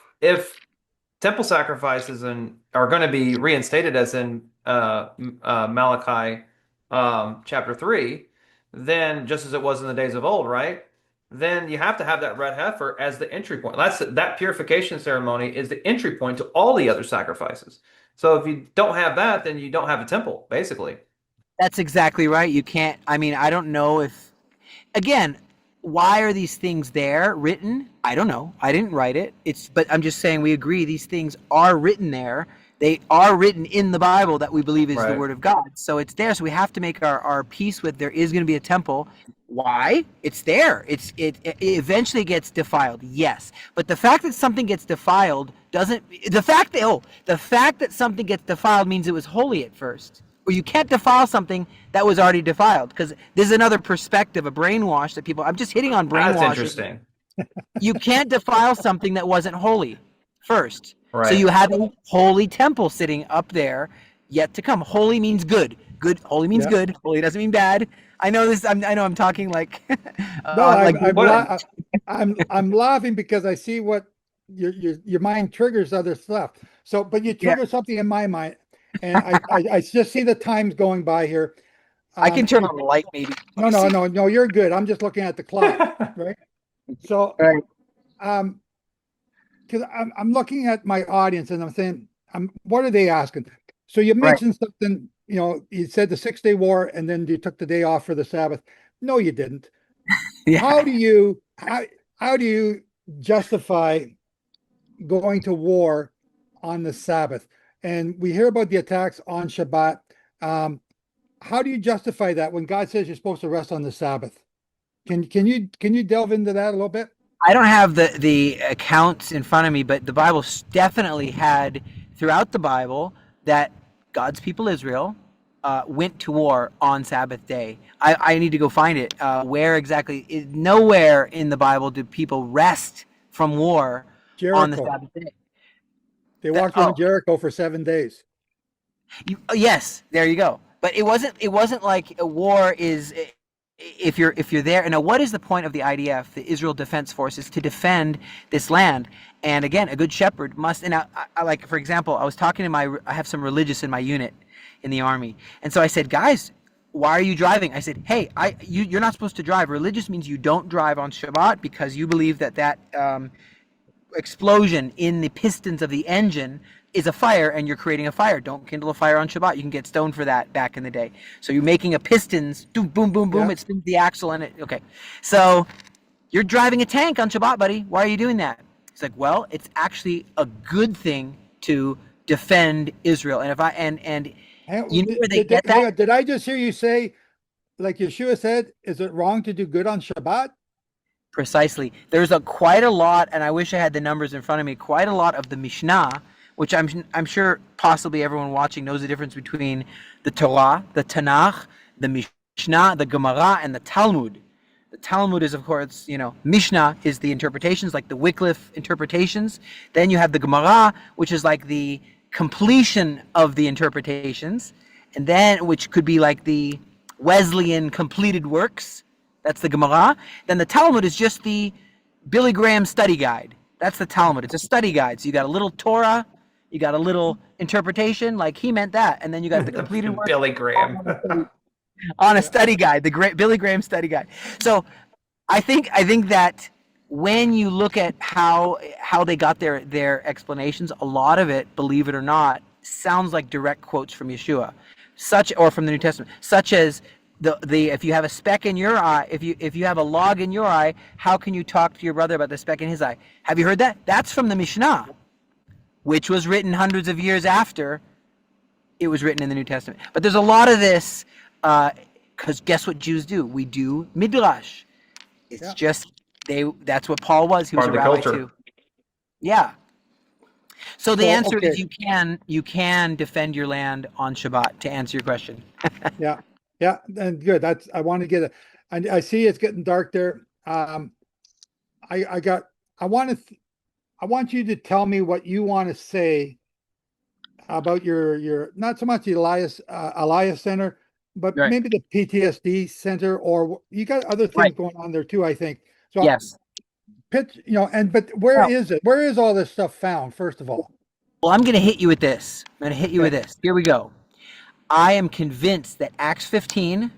temple sacrifices are going to be reinstated as in Malachi chapter 3, then just as it was in the days of old, right? Then you have to have that red heifer as the entry point. That purification ceremony is the entry point to all the other sacrifices. So if you don't have that, then you don't have a temple, basically. That's exactly right. You can't, I mean, I don't know if, again, why are these things there written? I don't know. I didn't write it. But I'm just saying we agree these things are written there. They are written in the Bible that we believe is the word of God. So it's there. So we have to make our peace with there is going to be a temple. Why? It's there. It eventually gets defiled. Yes. But the fact that something gets defiled doesn't, the fact that something gets defiled means it was holy at first. Or you can't defile something that was already defiled, because there's another perspective, a brainwash that people, I'm just hitting on brainwash. That's interesting. You can't defile something that wasn't holy first. Right. So you have a holy temple sitting up there yet to come. Holy means good. Good. Holy means good. Holy doesn't mean bad. I know this. I know I'm talking like. No, I'm laughing because I see what your mind triggers other stuff. So, but you trigger something in my mind, and I just see the times going by here. I can turn on the light, maybe. No, you're good. I'm just looking at the clock, right? So, because I'm looking at my audience and I'm saying, what are they asking? So you mentioned something, you know, you said the 6-day war and then you took the day off for the Sabbath. No, you didn't. How do you justify going to war on the Sabbath? And we hear about the attacks on Shabbat. How do you justify that when God says you're supposed to rest on the Sabbath? Can you delve into that a little bit? I don't have the accounts in front of me, but the Bible definitely had throughout the Bible that God's people Israel went to war on Sabbath day. I need to go find it. Where exactly? Nowhere in the Bible do people rest from war on the Sabbath day. They walked around Jericho for 7 days. Yes, there you go. But it wasn't like a war is. If you're there, and now what is the point of the IDF, the Israel Defense Forces, to defend this land? And again, a good shepherd must. And I like, for example, I was talking to I have some religious in my unit in the Army, and so I said, guys, why are you driving? I said, hey, you're not supposed to drive. Religious means you don't drive on Shabbat because you believe that explosion in the pistons of the engine is a fire, and you're creating a fire. Don't kindle a fire on Shabbat. You can get stoned for that back in the day. So you're making a pistons, boom, boom, boom, boom. It spins the axle and it. Okay, so you're driving a tank on Shabbat, buddy. Why are you doing that? It's like, well, it's actually a good thing to defend Israel. And if you know where they get that? Did I just hear you say, like Yeshua said, is it wrong to do good on Shabbat? Precisely. There's quite a lot, and I wish I had the numbers in front of me. Quite a lot of the Mishnah, which I'm sure possibly everyone watching knows the difference between the Torah, the Tanakh, the Mishnah, the Gemara, and the Talmud. The Talmud is, of course, Mishnah is the interpretations, like the Wycliffe interpretations. Then you have the Gemara, which is like the completion of the interpretations, and then which could be like the Wesleyan completed works. That's the Gemara. Then the Talmud is just the Billy Graham study guide. That's the Talmud. It's a study guide. So you got a little Torah, you got a little interpretation, like he meant that, and then you got the completed work. Billy Graham. On a study guide, the great Billy Graham study guide. So I think that when you look at how they got their explanations, a lot of it, believe it or not, sounds like direct quotes from Yeshua, or from the New Testament, such as the if you have a speck in your eye, if you have a log in your eye, how can you talk to your brother about the speck in his eye? Have you heard that? That's from the Mishnah, which was written hundreds of years after it was written in the New Testament. But there's a lot of this, because guess what Jews do? We do midrash. It's just that's what Paul was. He was a rabbi too. Yeah. So the answer is you can defend your land on Shabbat, to answer your question. Yeah, and good. I want to get it. I see it's getting dark there. I want you to tell me what you want to say about your not so much the Aliyah Center, but maybe the PTSD Center, or you got other things going on there too, I think. So yes. Pitch, but where is it? Where is all this stuff found, first of all? Well, I'm going to hit you with this. With this. Here we go. I am convinced that Acts 15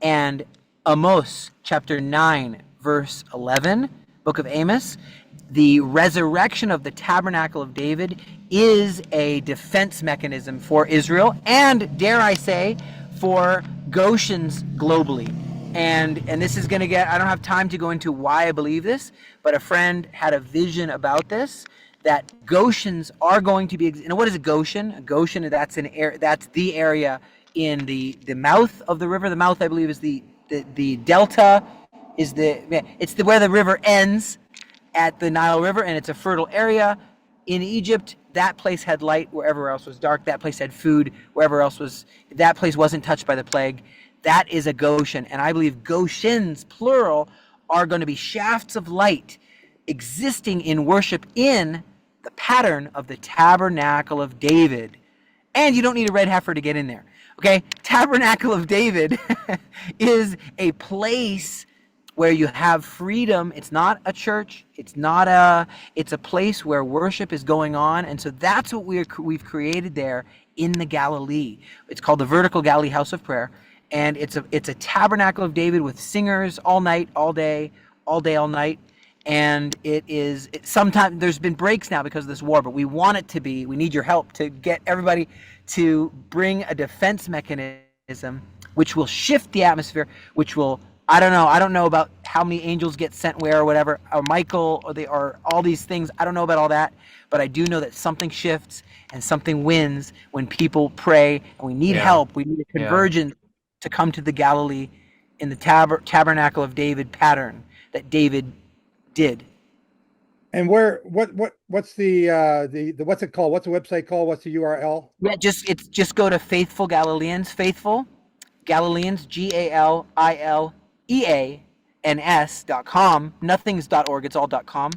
and Amos chapter 9, verse 11, book of Amos, the resurrection of the tabernacle of David is a defense mechanism for Israel and, dare I say, for Goshens globally. And this is going to get, I don't have time to go into why I believe this, but a friend had a vision about this, that Goshens are going to be, what is a Goshen? A Goshen, that's the area in the mouth of the river. The mouth, I believe, is the delta, it's where the river ends at the Nile River, and it's a fertile area. In Egypt, that place had light wherever else was dark. That place had food wherever else was, that place wasn't touched by the plague. That is a Goshen. And I believe Goshens, plural, are going to be shafts of light existing in worship in the pattern of the tabernacle of David. And you don't need a red heifer to get in there. Okay? Tabernacle of David is a place where you have freedom. It's not a church. It's a place where worship is going on. And so that's what we've created there in the Galilee. It's called the Vertical Galilee House of Prayer. And it's a tabernacle of David with singers all night, all day, all night. And sometimes there's been breaks now because of this war, but we want it to be, we need your help to get everybody to bring a defense mechanism which will shift the atmosphere, which will, I don't know about how many angels get sent where or whatever, or Michael, or all these things. I don't know about all that, but I do know that something shifts and something wins when people pray, and we need help. We need a convergence to come to the Galilee in the tabernacle of David pattern that David did. And what's the what's it called? What's the website called? What's the URL? Yeah, just go to Faithful Galileans, Faithful Galileans, GALILEANS.com. Nothing's .org, it's all .com.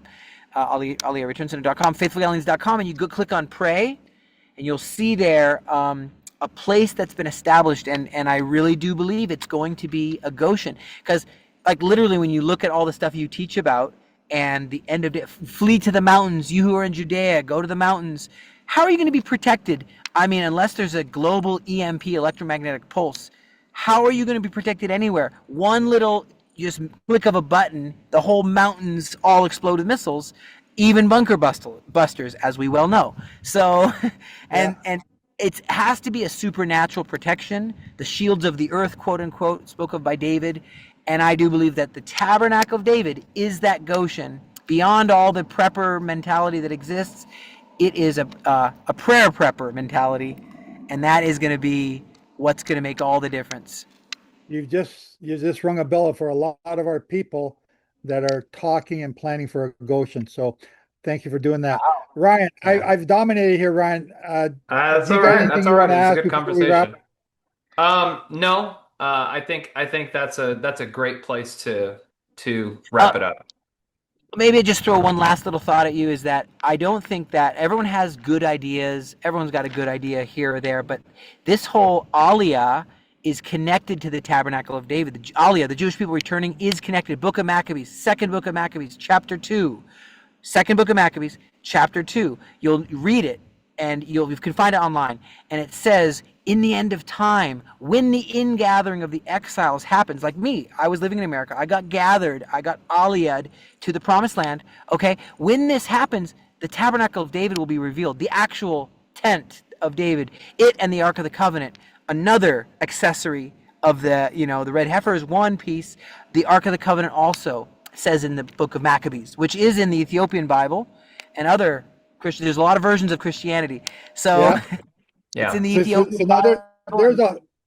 Aliyah Return Center.com, faithfulgalileans.com, and you go click on pray, and you'll see there a place that's been established, and I really do believe it's going to be a Goshen, because like literally when you look at all the stuff you teach about, and the end of it, flee to the mountains, you who are in Judea, go to the mountains. How are you going to be protected? I mean, unless there's a global EMP, electromagnetic pulse, how are you going to be protected anywhere? One little just click of a button, the whole mountains all explode with missiles, even bunker busters, as we well know. So, and it has to be a supernatural protection, the shields of the earth, quote unquote, spoke of by David. And I do believe that the tabernacle of David is that Goshen. Beyond all the prepper mentality that exists, it is a prayer prepper mentality, and that is going to be what's going to make all the difference. You just rung a bell for a lot of our people that are talking and planning for a Goshen. So thank you for doing that. Wow. Ryan, I've dominated here, Ryan. That's all right. That's all right. It's a good conversation. No. I think that's a great place to wrap it up. Maybe I just throw one last little thought at you, is that I don't think that everyone has good ideas. Everyone's got a good idea here or there, but this whole Aliyah is connected to the tabernacle of David. The Aliyah, the Jewish people returning, is connected. Book of Maccabees, second book of Maccabees, chapter 2. Second book of Maccabees, chapter 2. You'll read it, and you can find it online. And it says, in the end of time, when the ingathering of the exiles happens, like me, I was living in America, I got gathered, I got aliyah'd to the promised land, okay? When this happens, the tabernacle of David will be revealed, the actual tent of David, it and the Ark of the Covenant, another accessory of the red heifer is one piece. The Ark of the Covenant also says in the book of Maccabees, which is in the Ethiopian Bible and other Christian, there's a lot of versions of Christianity. So it's in the Ethiopian Bible.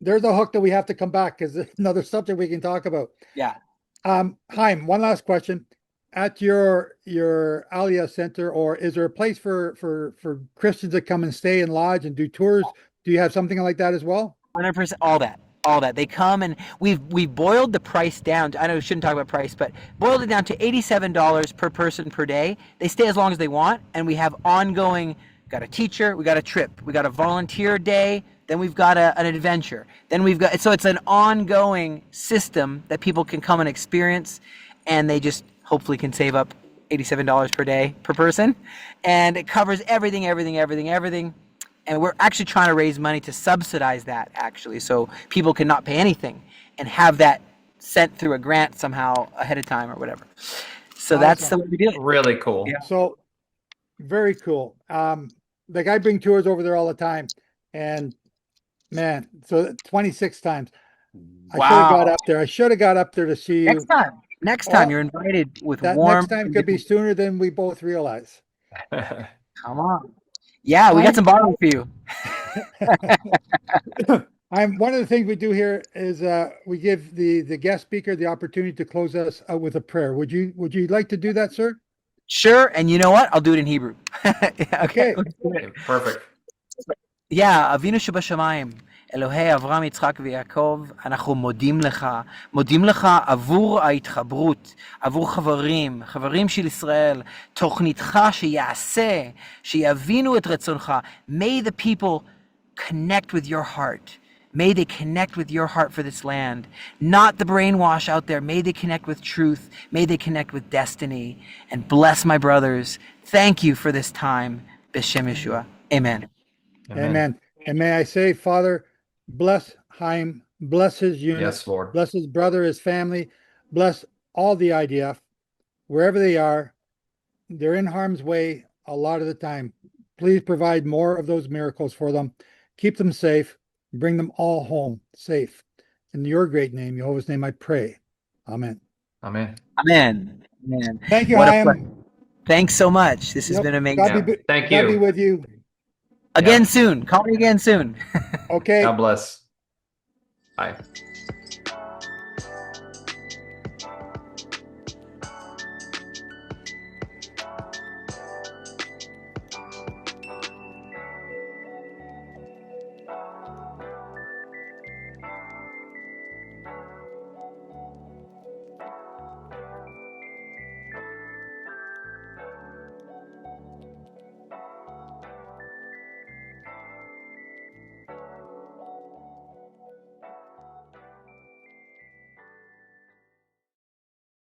There's a hook that we have to come back, because there's another subject we can talk about. Yeah. Chaim, one last question. at your Aliyah Center, or is there a place for Christians that come and stay and lodge and do tours? Do you have something like that as well? 100%, all that. They come, and we've boiled the price down. I know we shouldn't talk about price, but boiled it down to $87 per person per day. They stay as long as they want, and we have ongoing. Got a teacher, we got a trip, we got a volunteer day, then we've got an adventure, then we've got, so it's an ongoing system that people can come and experience, and they just hopefully can save up $87 per day per person, and it covers everything. And we're actually trying to raise money to subsidize that, actually, so people can not pay anything and have that sent through a grant somehow ahead of time or whatever. So that's the way we do it. Really cool. Yeah. So very cool. Like I bring tours over there all the time, and man, so 26 times. Wow. I should have got up there to see you. Next time you're invited with that warm. Next time could be sooner than we both realize. Come on. Yeah, we got some bottles for you. One of the things we do here is we give the guest speaker the opportunity to close us out with a prayer. Would you like to do that, sir? Sure, and you know what? I'll do it in Hebrew. Okay. Perfect. Yeah, Avinu שבשמיים, אלוהי אברהם, יצחק ויעקב, אנחנו מודים לך עבור ההתחברות, עבור חברים של ישראל, תוכניתך שיעשה, שיבינו את רצונך. May the people connect with your heart. May they connect with your heart for this land. Not the brainwash out there. May they connect with truth. May they connect with destiny. And bless my brothers. Thank you for this time. B'Shem Yeshua. Amen. Amen. And may I say, Father, bless Chaim, bless his unit. Yes, Lord. Bless his brother, his family. Bless all the IDF, wherever they are. They're in harm's way a lot of the time. Please provide more of those miracles for them. Keep them safe. Bring them all home safe. In your great name, Jehovah's name, I pray. Amen. Amen. Thank you, Chaim. Thanks so much. This has been amazing. Thank you. God be with you. Again soon. Call me again soon. Okay. God bless. Bye.